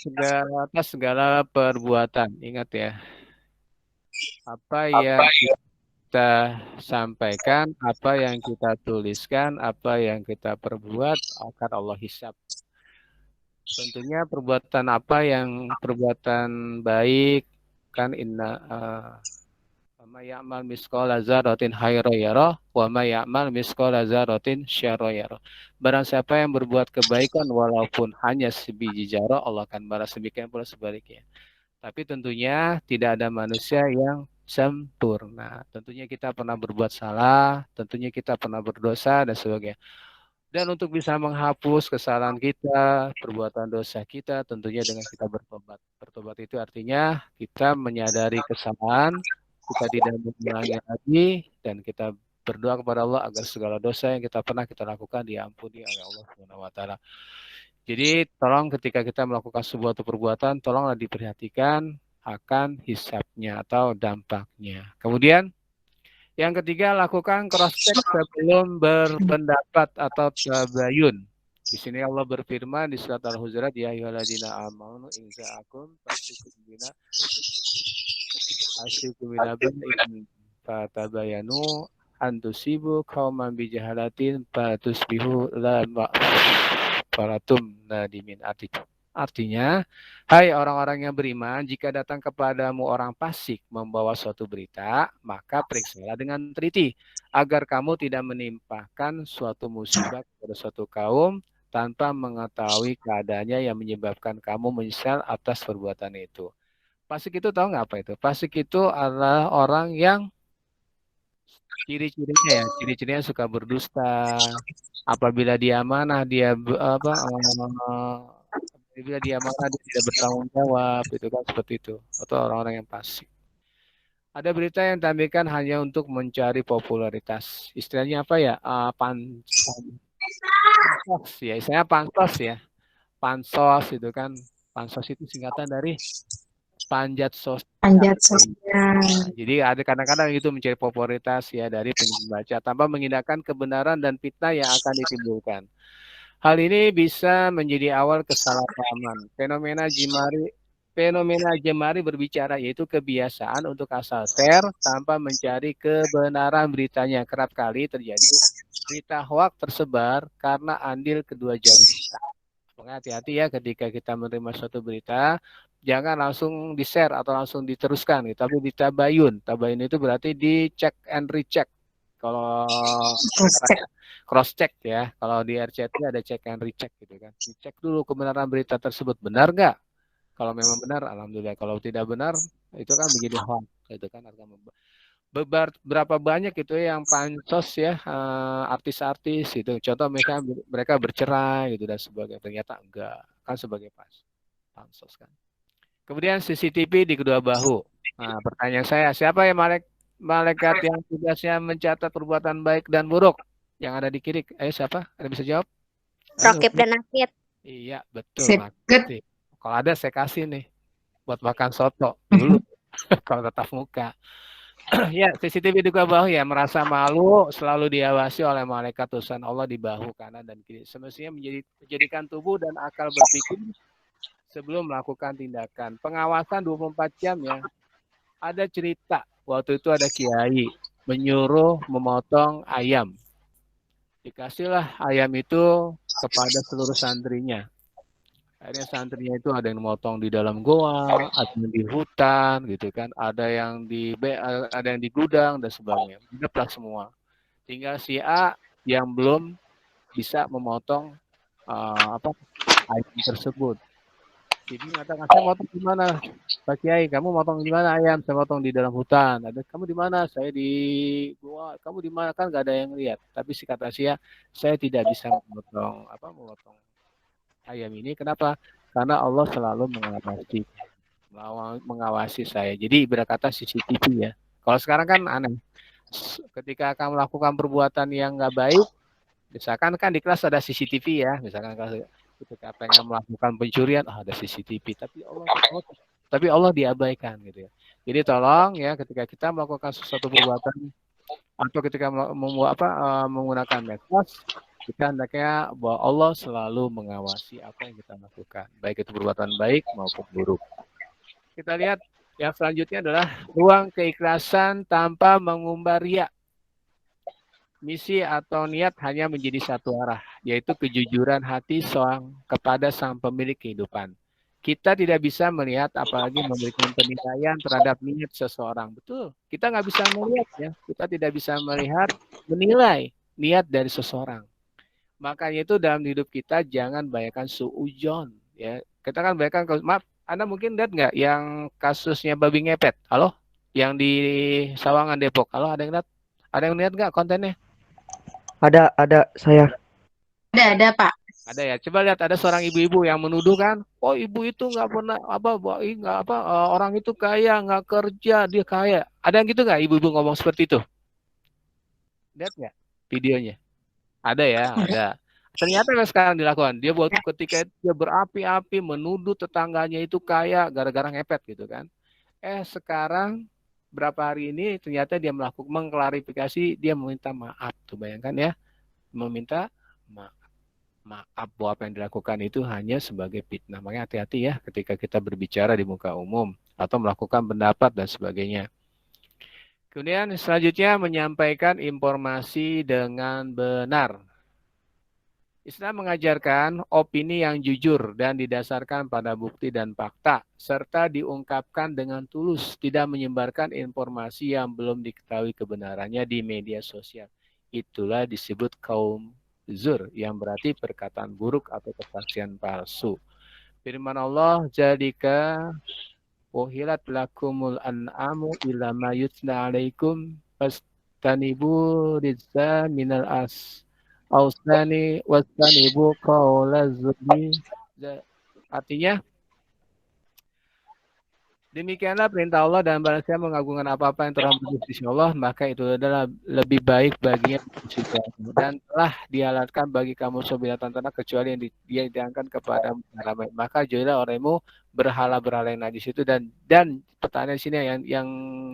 segala perbuatan. Ingat ya, apa yang kita sampaikan, apa yang kita tuliskan, apa yang kita perbuat akan Allah hisab. Tentunya perbuatan baik kan ma ya'mal misqala dzarratin khairan yarah wa ma ya'mal misqala dzarratin syarran yarah. Barang siapa yang berbuat kebaikan walaupun hanya sebiji zarah, Allah akan balas, demikian pula sebaliknya. Tapi tentunya tidak ada manusia yang sempurna. Tentunya kita pernah berbuat salah, tentunya kita pernah berdosa dan sebagainya. Dan untuk bisa menghapus kesalahan kita, perbuatan dosa kita, tentunya dengan kita bertobat. Bertobat itu artinya kita menyadari kesalahan, kita tidak mengulangi lagi, dan kita berdoa kepada Allah agar segala dosa yang kita pernah kita lakukan diampuni oleh Allah Subhanahu wa taala. Jadi tolong ketika kita melakukan sebuah perbuatan, tolonglah diperhatikan akan hisabnya atau dampaknya. Kemudian yang ketiga, lakukan cross check sebelum berpendapat atau tabayun. Di sini Allah berfirman di surat Al-Hujurat, ya ayyuhalladzina amanu in ja'akum fasiqun binaba'in fatabayanu an tusibu qauman bijahalatin fatusbihu la faratum nadimin. Artinya, hai orang-orang yang beriman, jika datang kepadamu orang fasik membawa suatu berita, maka periksalah dengan teliti, agar kamu tidak menimpakan suatu musibah kepada suatu kaum tanpa mengetahui keadaannya yang menyebabkan kamu menyesal atas perbuatan itu. Fasik itu tahu nggak apa itu? Fasik itu adalah orang yang ciri-cirinya suka berdusta. Apabila dia amanah, bila dia marah dia tidak bertanggung jawab, itu kan seperti itu, atau orang-orang yang pasif. Ada berita yang ditampilkan hanya untuk mencari popularitas. Istilahnya apa ya? Pansos ya, istilahnya pansos ya. Pansos itu kan, pansos itu singkatan dari panjat sosial. Panjat sosial. Jadi ada kadang-kadang itu mencari popularitas ya dari pembaca tanpa mengindahkan kebenaran dan fitnah yang akan ditimbulkan. Hal ini bisa menjadi awal kesalahpahaman. Fenomena jemari berbicara, yaitu kebiasaan untuk asal share tanpa mencari kebenaran beritanya. Kerap kali terjadi berita hoak tersebar karena andil kedua jari kita. Makanya hati-hati ya ketika kita menerima suatu berita, jangan langsung di-share atau langsung diteruskan, gitu, tapi ditabayun. Tabayun itu berarti dicek and recheck. Kalau cross check ya, kalau di RCT ada check and recheck gitu kan. Dicek dulu kebenaran berita tersebut, benar nggak? Kalau memang benar, alhamdulillah. Kalau tidak benar, itu kan menjadi hoax, itu kan. Berapa banyak itu yang pansos ya, artis-artis itu. Contoh mereka bercerai gitu dan sebagainya. Ternyata enggak, kan sebagai pansos kan. Kemudian CCTV di kedua bahu. Nah, pertanyaan saya, siapa yang malaikat yang tugasnya mencatat perbuatan baik dan buruk? Yang ada di kiri, ayo siapa? Ada bisa jawab? Rokib dan Akid. Iya, betul. Kalau ada saya kasih nih buat makan soto dulu kalau tetap muka. Ya, CCTV di kedua bahu ya, merasa malu selalu diawasi oleh malaikat utusan Allah di bahu kanan dan kiri. Semestinya menjadikan tubuh dan akal berpikir sebelum melakukan tindakan. Pengawasan 24 jam ya. Ada cerita waktu itu ada kiai menyuruh memotong ayam. Dikasihlah ayam itu kepada seluruh santrinya. Akhirnya santrinya itu ada yang memotong di dalam goa, ada yang di hutan, gitu kan, ada yang di gudang dan sebagainya. Dapatlah semua. Tinggal si A yang belum bisa memotong ayam tersebut. Jadi mengatakan, saya motong di mana, Pak Kiai? Kamu motong di mana ayam? Saya motong di dalam hutan. Ada kamu di mana? Saya di gua. Kamu di mana? Kan nggak ada yang lihat. Tapi si kata saya tidak bisa memotong ayam ini. Kenapa? Karena Allah selalu mengawasi. mengawasi saya. Jadi ibarat kata CCTV ya. Kalau sekarang kan aneh. Ketika akan melakukan perbuatan yang nggak baik, misalkan kan di kelas ada CCTV ya, misalkan ketika pengen melakukan pencurian, ada CCTV, tapi Allah diabaikan gitu ya. Jadi tolong ya, ketika kita melakukan sesuatu perbuatan atau ketika menggunakan medsos, kita hendaknya bahwa Allah selalu mengawasi apa yang kita lakukan, baik itu perbuatan baik maupun buruk. Kita lihat yang selanjutnya adalah ruang keikhlasan tanpa mengumbar riya. Misi atau niat hanya menjadi satu arah, yaitu kejujuran hati kepada sang pemilik kehidupan. Kita tidak bisa melihat apalagi memberikan penilaian terhadap niat seseorang. Betul, kita nggak bisa melihat ya. Kita tidak bisa melihat, menilai niat dari seseorang. Makanya itu dalam hidup kita jangan bayangkan suujon. Ya, kita kan bayangkan, maaf, Anda mungkin lihat nggak yang kasusnya babi ngepet? Halo, yang di Sawangan Depok. Halo, ada yang lihat? Ada yang lihat nggak kontennya? Ada saya. Ada Pak. Ada ya. Coba lihat, ada seorang ibu-ibu yang menuduh kan, oh ibu itu nggak pernah orang itu kaya, nggak kerja, dia kaya. Ada yang gitu nggak ibu-ibu ngomong seperti itu? Lihat nggak videonya? Ada ya, ada. Ternyata yang sekarang dilakukan, dia buat ketika dia berapi-api menuduh tetangganya itu kaya gara-gara ngepet gitu kan. Sekarang berapa hari ini ternyata dia mengklarifikasi, dia meminta maaf. Tuh bayangkan ya, meminta maaf bahwa apa yang dilakukan itu hanya sebagai fitnah. Makanya hati-hati ya ketika kita berbicara di muka umum atau melakukan pendapat dan sebagainya. Kemudian selanjutnya menyampaikan informasi dengan benar. Islam mengajarkan opini yang jujur dan didasarkan pada bukti dan fakta, serta diungkapkan dengan tulus, tidak menyebarkan informasi yang belum diketahui kebenarannya di media sosial. Itulah disebut kaum zur, yang berarti perkataan buruk atau kesaksian palsu. Firman Allah, jadika uhilat lakumul an'amu ila ma yutla alaikum fastanibu rizza minal ausani wastanibu qawla zurni. Artinya, demikianlah perintah Allah, dan barang siapa mengagungkan apa-apa yang telah di sisi Allah, maka itu adalah lebih baik baginya dan telah dihalalkan bagi kamu binatang ternak kecuali yang dia hidangkan kepada ramai. Maka jauhilah orangmu berhala-berhala yang najis itu, dan pertanyaan di sini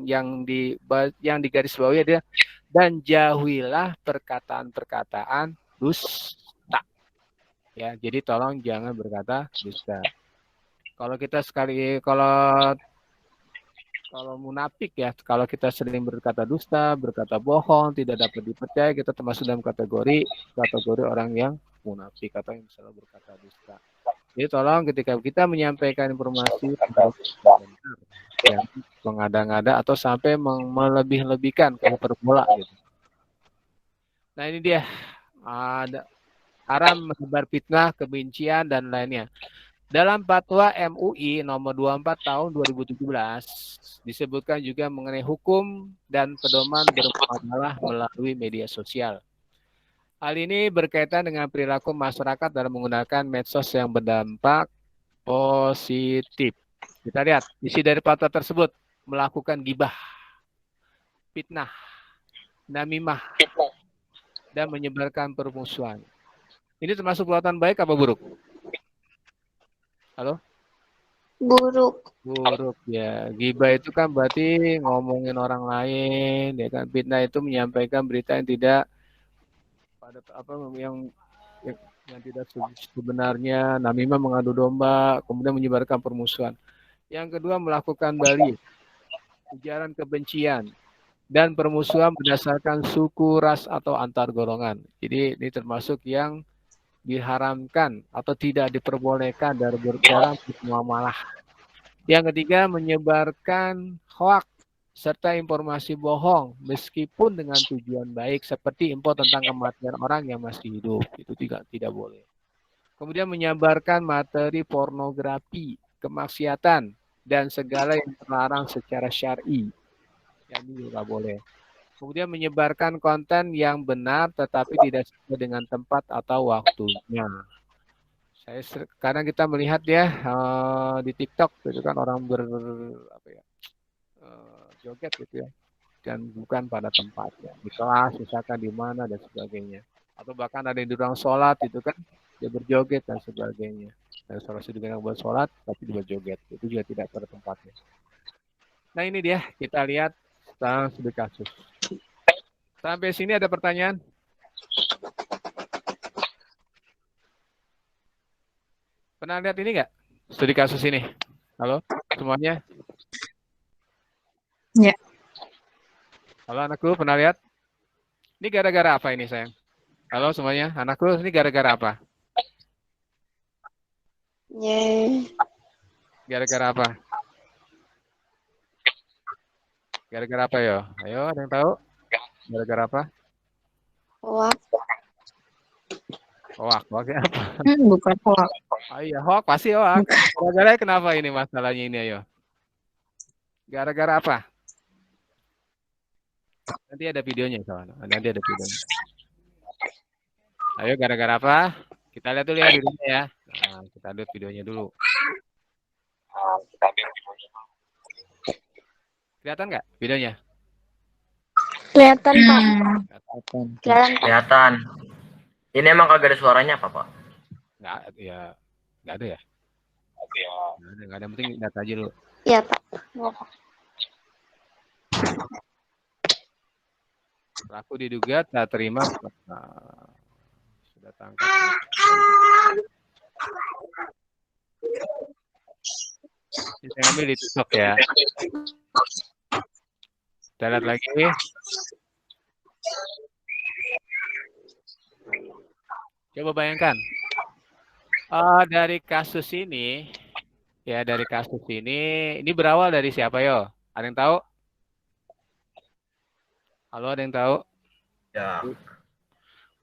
yang digarisbawahi adalah dan jauhilah perkataan-perkataan dusta. Ya, jadi tolong jangan berkata dusta. Kalau kita kalau munafik ya, kalau kita sering berkata dusta, berkata bohong, tidak dapat dipercaya, kita termasuk dalam kategori orang yang munafik atau yang selalu berkata dusta. Jadi tolong ketika kita menyampaikan informasi benar, ya, mengada-ngada atau sampai melebih-lebihkan kayak perbola gitu. Nah ini dia, ada haram menebar fitnah, kebencian dan lainnya. Dalam fatwa MUI nomor 24 tahun 2017 disebutkan juga mengenai hukum dan pedoman bermuamalah melalui media sosial. Hal ini berkaitan dengan perilaku masyarakat dalam menggunakan medsos yang berdampak positif. Kita lihat isi dari fatwa tersebut: melakukan gibah, fitnah, namimah, dan menyebarkan permusuhan. Ini termasuk perbuatan baik apa buruk? Halo? Buruk. Buruk ya. Gibah itu kan berarti ngomongin orang lain, ya kan. Fitnah itu menyampaikan berita yang tidak pada yang tidak sebenarnya. Namimah mengadu domba, kemudian menyebarkan permusuhan. Yang kedua, melakukan bali, ujaran kebencian dan permusuhan berdasarkan suku, ras atau antar golongan. Jadi ini termasuk yang diharamkan atau tidak diperbolehkan dalam bermuamalah. Yang ketiga, menyebarkan hoak serta informasi bohong meskipun dengan tujuan baik, seperti info tentang kematian orang yang masih hidup, itu tidak boleh. Kemudian menyebarkan materi pornografi, kemaksiatan dan segala yang terlarang secara syar'i, ini juga boleh. Kemudian menyebarkan konten yang benar tetapi tidak sesuai dengan tempat atau waktunya. Karena kita melihat ya di TikTok itu kan orang joget gitu ya, dan bukan pada tempatnya, di kelas misalkan di mana dan sebagainya, atau bahkan ada yang di ruang sholat itu kan dia berjoget dan sebagainya, dan solusi dengan buat sholat tapi dia berjoget, itu juga tidak pada tempatnya. Nah ini dia, kita lihat sekarang studi kasus. Sampai sini ada pertanyaan? Pernah lihat ini nggak? Studi kasus ini? Halo, semuanya? Ya. Halo anakku, pernah lihat? Ini gara-gara apa ini sayang? Halo semuanya, anakku, ini gara-gara apa? Gara-gara apa? Gara-gara apa yo? Ayo, ada yang tahu? Gara-gara apa? Hoak. Hoak, hoaknya apa? Bukan hoak. Oh iya, hoak pasti hoak. Gara-gara kenapa ini masalahnya ini ayo? Gara-gara apa? Nanti ada videonya kawan. Nanti ada videonya. Ayo gara-gara apa? Kita lihat dulu ya videonya ya. Nah, kita lihat videonya dulu. Kelihatan nggak videonya? Kelihatan, Pak. Kelihatan. Ini emang kagak ada suaranya apa, Pak? Nggak ada ya. Nggak ada. Yang penting lihat aja dulu. Iya, Pak. Pelaku diduga tak terima. Sudah tangkap. Ini saya ambil di TikTok ya. Kita lihat lagi. Coba bayangkan. Dari kasus ini, ini berawal dari siapa yo? Ada yang tahu? Halo, ada yang tahu? Ya.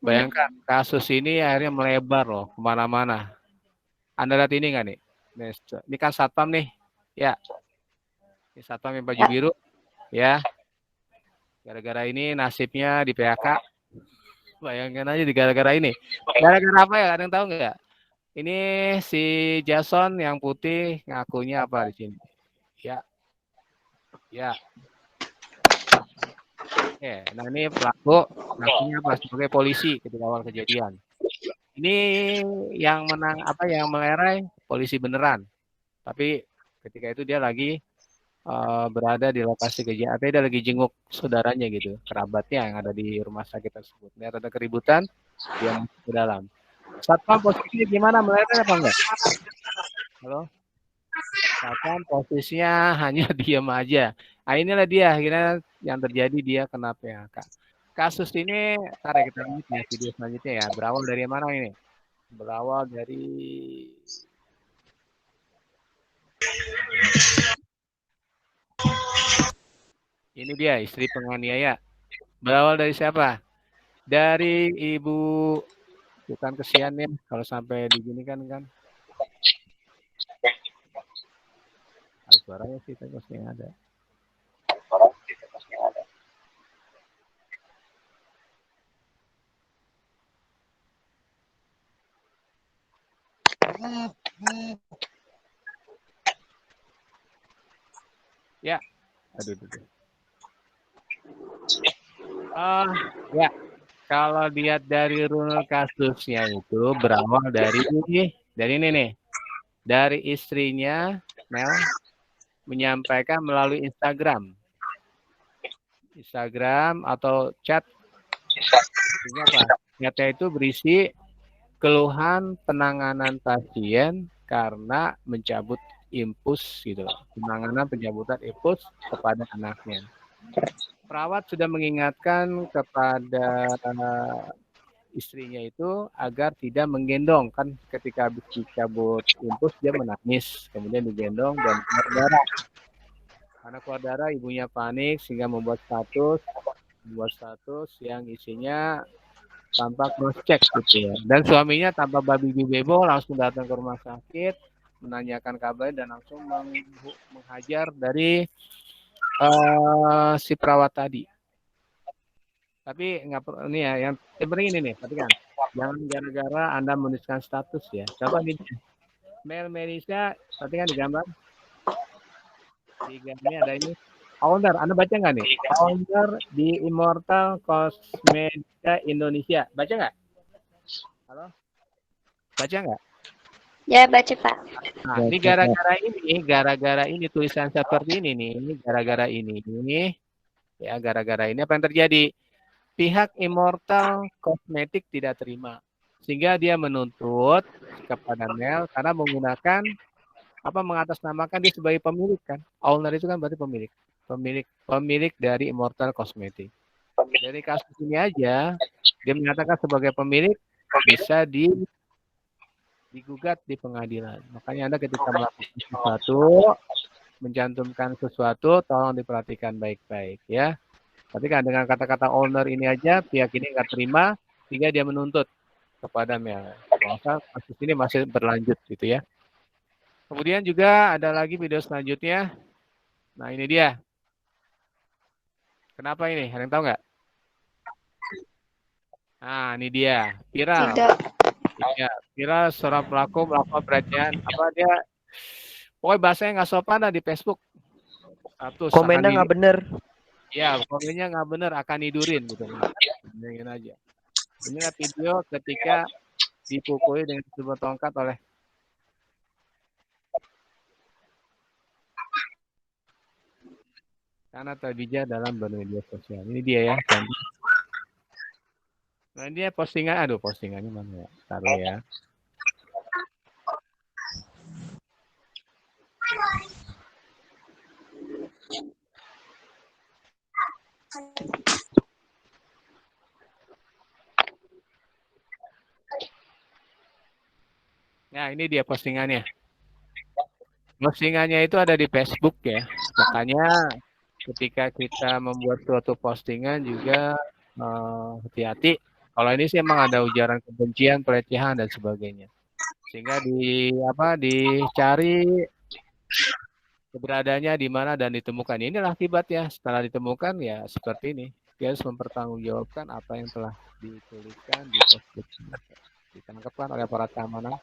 Bayangkan kasus ini akhirnya melebar loh kemana-mana. Anda lihat ini nggak nih? Ini kan satpam nih, ya. Ini satpam yang baju biru, ya. Gara-gara ini nasibnya di PHK. Bayangkan aja di gara-gara ini. Gara-gara apa ya? Ada yang tahu nggak? Ini si Jason yang putih ngakunya apa di sini? Ya. Oke, nah ini pelaku ngakunya apa sebagai polisi ketika awal kejadian. Ini yang melerai polisi beneran. Tapi ketika itu dia lagi berada di lokasi kejadian, atau dia lagi jenguk saudaranya gitu, kerabatnya yang ada di rumah sakit tersebut. Lihat ada keributan, dia masuk ke dalam. Satpam posisinya gimana, melerai apa enggak? Halo? Satpam posisinya hanya diam aja. Nah, inilah dia akhirnya yang terjadi, dia kena PHK. Kasus ini, ntar kita lihat ya video selanjutnya ya. Berawal dari mana ini? Berawal dari ini dia, istri penganiaya. Berawal dari siapa? Dari ibu, bukan kesian ya kalau sampai diginikan kan. Ada suaranya sih, tapi pasti ada. Ya, aduh. Ya, kalau lihat dari runut kasusnya itu berawal dari ini nih, dari istrinya Mel menyampaikan melalui Instagram atau chat. Chatnya itu berisi keluhan penanganan pasien karena mencabut infus gitu, penanganan pencabutan infus kepada anaknya. Perawat sudah mengingatkan kepada istrinya itu agar tidak menggendong, kan ketika habis dicabut infus dia menangis, kemudian digendong dan keluar darah. Karena keluar darah ibunya panik sehingga membuat status yang isinya tanpa cross check gitu ya. Dan suaminya tanpa babi bebo langsung datang ke rumah sakit, menanyakan kabar dan langsung menghajar dari si perawat tadi. Tapi nggak perlu ini ya, yang penting ini nih, perhatikan. Jangan gara-gara Anda menuliskan status ya. Contoh ini, Mel Melisa, perhatikan di gambar. Di gambarnya ada ini. Owner, Anda baca nggak nih? Owner di Immortal Cosmetica Indonesia. Baca nggak? Halo? Baca nggak? Ya, baca Pak. Nah, ini gara-gara ini tulisan seperti ini nih. Ini gara-gara ini. Ya, gara-gara ini apa yang terjadi? Pihak Immortal Cosmetic tidak terima. Sehingga dia menuntut kepada Mel karena menggunakan mengatasnamakan dia sebagai pemilik kan. Owner itu kan berarti pemilik. Pemilik dari Immortal Cosmetic. Dari kasus ini aja dia menyatakan sebagai pemilik bisa digugat di pengadilan. Makanya Anda ketika melakukan sesuatu, mencantumkan sesuatu, tolong diperhatikan baik-baik ya. Tapi kan dengan kata-kata owner ini aja, pihak ini nggak terima, sehingga dia menuntut kepada Mel. Maka kasus ini masih berlanjut gitu ya. Kemudian juga ada lagi video selanjutnya. Nah ini dia. Kenapa ini? Ada yang tahu nggak? Nah ini dia. Viral. Tidak. Ya, viral seorang pelaku melakukan pelecehan. Dia pokoknya bahasanya nggak sopan lah di Facebook. Komennya nggak bener. Ya, komennya nggak bener, akan nidurin gitu. Bayangin aja. Inilah video ketika dipukuli dengan sebuah tongkat oleh karena terbijak dalam bermedia sosial. Ini dia ya. Nah, dia postingannya mana ya? Taruh ya. Nah, ini dia postingannya. Postingannya itu ada di Facebook ya. Makanya ketika kita membuat suatu postingan juga hati-hati. Kalau ini sih emang ada ujaran kebencian, pelecehan dan sebagainya. Sehingga dicari keberadaannya di mana dan ditemukan. Inilah akibatnya. Setelah ditemukan ya seperti ini. Dia harus mempertanggungjawabkan apa yang telah dituliskan di Facebook. Ditangkapkan oleh para keamanan.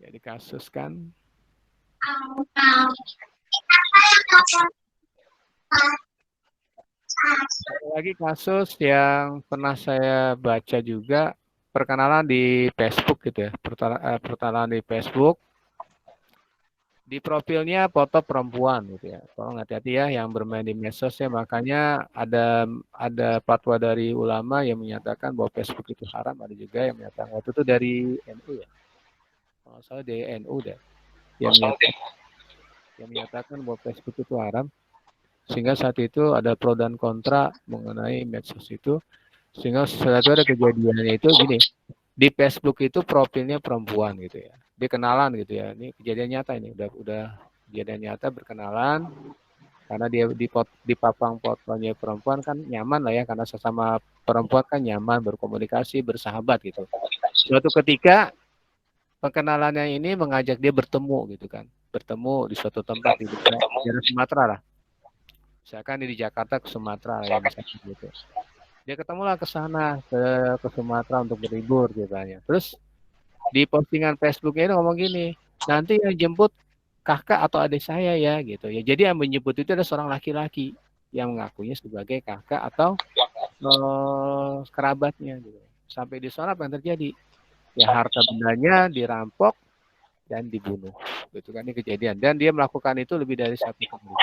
Ya dikasuskan. Ada lagi kasus yang pernah saya baca juga, perkenalan di Facebook gitu ya, perkenalan di Facebook. Di profilnya foto perempuan gitu ya. Tolong hati-hati ya yang bermain di medsos ya. Makanya ada fatwa dari ulama yang menyatakan bahwa Facebook itu haram. Ada juga yang menyatakan itu tuh dari NU ya. Kalau salah dari NU deh. Yang menyatakan bahwa Facebook itu haram. Sehingga saat itu ada pro dan kontra mengenai medsos itu. Sehingga setelah itu ada kejadiannya itu gini. Di Facebook itu profilnya perempuan gitu ya. Dia kenalan gitu ya. Ini kejadian nyata ini. Udah kejadian nyata berkenalan. Karena dia dipapang fotonya perempuan kan nyaman lah ya. Karena sesama perempuan kan nyaman berkomunikasi, bersahabat gitu. Suatu ketika perkenalannya ini mengajak dia bertemu gitu kan. Bertemu di suatu tempat di daerah Sumatera lah. Misalkan di Jakarta ke Sumatera ya misalkan gitu. Dia ketemulah ke sana ke Sumatera untuk berlibur gitu ya. Terus di postingan Facebooknya itu ngomong gini, nanti yang jemput kakak atau adik saya ya gitu ya. Jadi yang menjemput itu ada seorang laki-laki yang mengakunya sebagai kakak atau kerabatnya gitu. Sampai di sana apa yang terjadi? Ya harta bendanya dirampok dan dibunuh. Gitu kan ini kejadian. Dan dia melakukan itu lebih dari 1 kali.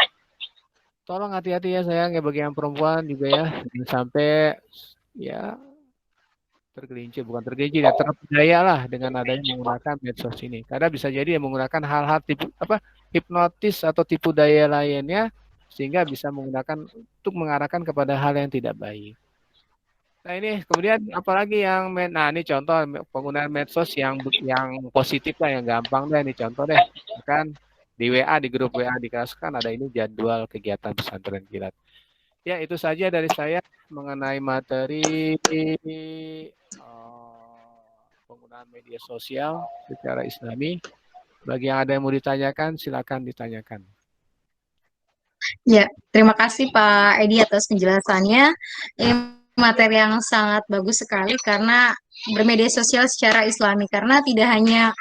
Tolong hati-hati ya sayang ya bagi yang perempuan juga ya. Jangan sampai ya tergelincir, bukan tergelincir ya, terpedaya lah dengan adanya menggunakan medsos ini. Karena bisa jadi yang menggunakan hal-hal tipu hipnotis atau tipu daya lainnya sehingga bisa menggunakan untuk mengarahkan kepada hal yang tidak baik. Nah ini kemudian apalagi yang ini contoh penggunaan medsos yang positif lah, yang gampang deh, ini contoh deh. Kan di WA, di grup WA di kelas kan ada ini jadwal kegiatan pesantren kilat. Ya itu saja dari saya mengenai materi penggunaan media sosial secara Islami. Bagi yang ada yang mau ditanyakan, silakan ditanyakan. Ya, terima kasih Pak Edi atas penjelasannya. Ini materi yang sangat bagus sekali karena bermedia sosial secara Islami. Karena tidak hanya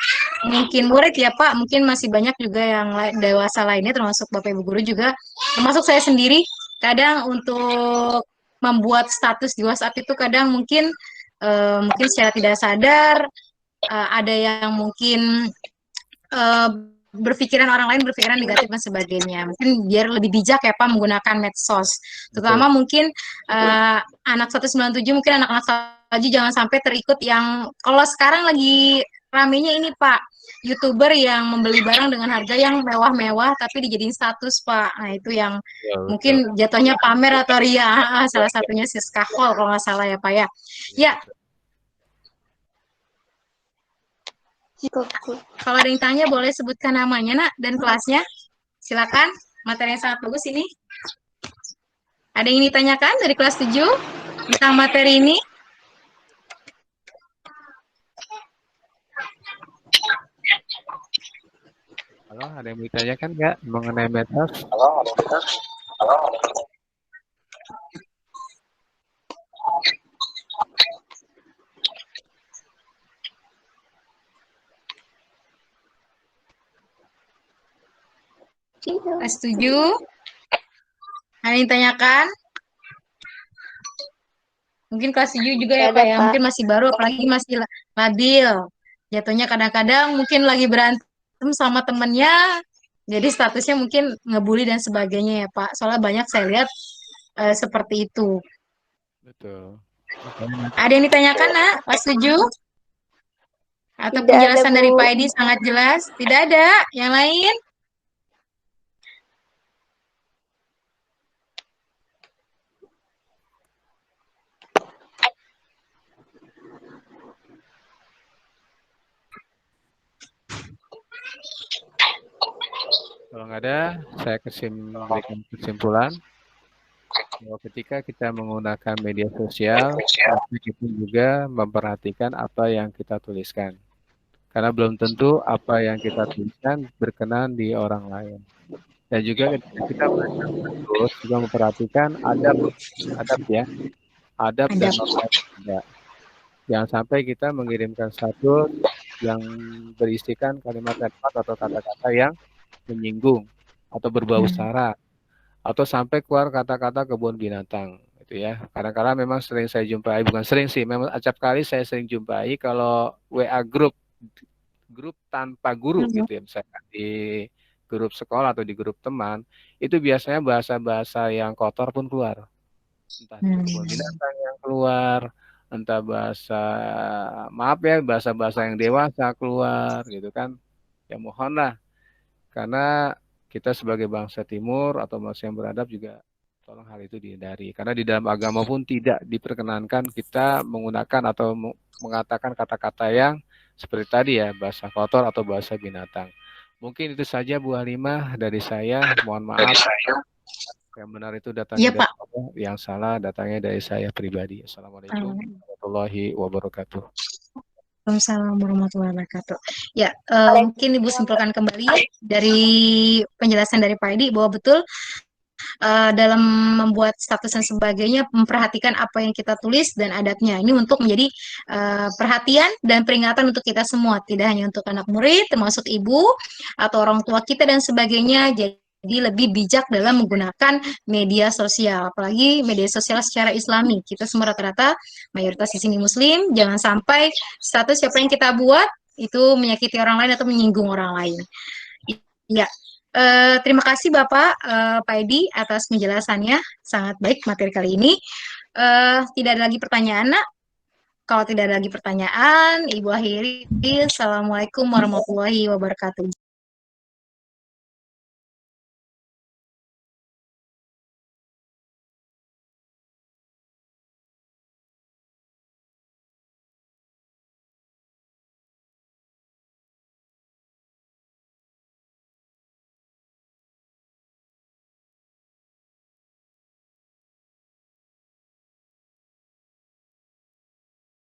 mungkin murid ya Pak, mungkin masih banyak juga yang dewasa lainnya termasuk Bapak Ibu guru juga, termasuk saya sendiri. Kadang untuk membuat status di WhatsApp itu kadang mungkin mungkin secara tidak sadar ada yang mungkin eh, berpikiran orang lain berpikiran negatif dan sebagainya. Mungkin biar lebih bijak ya Pak menggunakan medsos. Terutama mungkin anak 197 mungkin anak-anak lagi jangan sampai terikut yang kalau sekarang lagi ramenya ini Pak, YouTuber yang membeli barang dengan harga yang mewah-mewah tapi dijadiin status Pak. Nah, itu yang mungkin jatuhnya pamer atau ria. Salah satunya Siska Hall kalau nggak salah ya Pak ya. Ya, kalau ada yang tanya boleh sebutkan namanya nak dan kelasnya. Silakan, materi yang sangat bagus ini. Ada yang ditanyakan dari kelas 7 tentang materi ini? Halo, ada yang ditanyakan nggak mengenai medsos? Kelas 7. Ada yang ditanyakan? Mungkin kelas 7 juga ya Pak ya, mungkin masih baru, apalagi masih labil. Jatuhnya kadang-kadang mungkin lagi berantem sama temennya, jadi statusnya mungkin ngebully dan sebagainya ya Pak. Soalnya banyak saya lihat seperti itu. Betul. Ada yang ditanyakan nak, kelas 7? Atau Tidak penjelasan ada, dari Bu. Pak Edi sangat jelas? Tidak ada? Yang lain? Kalau nggak ada, saya berikan kesimpulan bahwa ketika kita menggunakan media sosial, kita juga memperhatikan apa yang kita tuliskan. Karena belum tentu apa yang kita tuliskan berkenan di orang lain. Dan juga ketika kita terus juga memperhatikan adab ya, adab dan tidak. Jangan sampai kita mengirimkan status yang berisikan kalimat-kalimat atau kata-kata yang menyinggung atau berbau sara atau sampai keluar kata-kata kebun binatang gitu ya. Kadang-kadang memang sering saya jumpai, bukan sering sih, memang acap kali saya sering jumpai kalau WA grup tanpa guru gitu ya, misalkan di grup sekolah atau di grup teman, itu biasanya bahasa-bahasa yang kotor pun keluar. Entah itu kebun binatang yang keluar, entah bahasa-bahasa yang dewasa keluar gitu kan. Ya mohonlah, karena kita sebagai bangsa timur atau manusia yang beradab juga tolong hal itu dihindari. Karena di dalam agama pun tidak diperkenankan kita menggunakan atau mengatakan kata-kata yang seperti tadi ya, bahasa kotor atau bahasa binatang. Mungkin itu saja Bu Halimah dari saya. Mohon maaf. Yang benar itu datangnya dari Allah, yang salah datangnya dari saya pribadi. Assalamualaikum warahmatullahi wabarakatuh. Waalaikumsalam warahmatullahi wabarakatuh. Ya, mungkin Ibu simpulkan kembali dari penjelasan dari Pak Edi bahwa betul dalam membuat status dan sebagainya memperhatikan apa yang kita tulis dan adabnya. Ini untuk menjadi perhatian dan peringatan untuk kita semua, tidak hanya untuk anak murid, termasuk ibu atau orang tua kita dan sebagainya. Jadi lebih bijak dalam menggunakan media sosial, apalagi media sosial secara Islami. Kita semua rata-rata mayoritas di sini Muslim. Jangan sampai status siapa yang kita buat itu menyakiti orang lain atau menyinggung orang lain. Ya, terima kasih Bapak Pak Edi atas penjelasannya, sangat baik materi kali ini. Tidak ada lagi pertanyaan, nak? Kalau tidak ada lagi pertanyaan, Ibu akhiri. Assalamualaikum warahmatullahi wabarakatuh.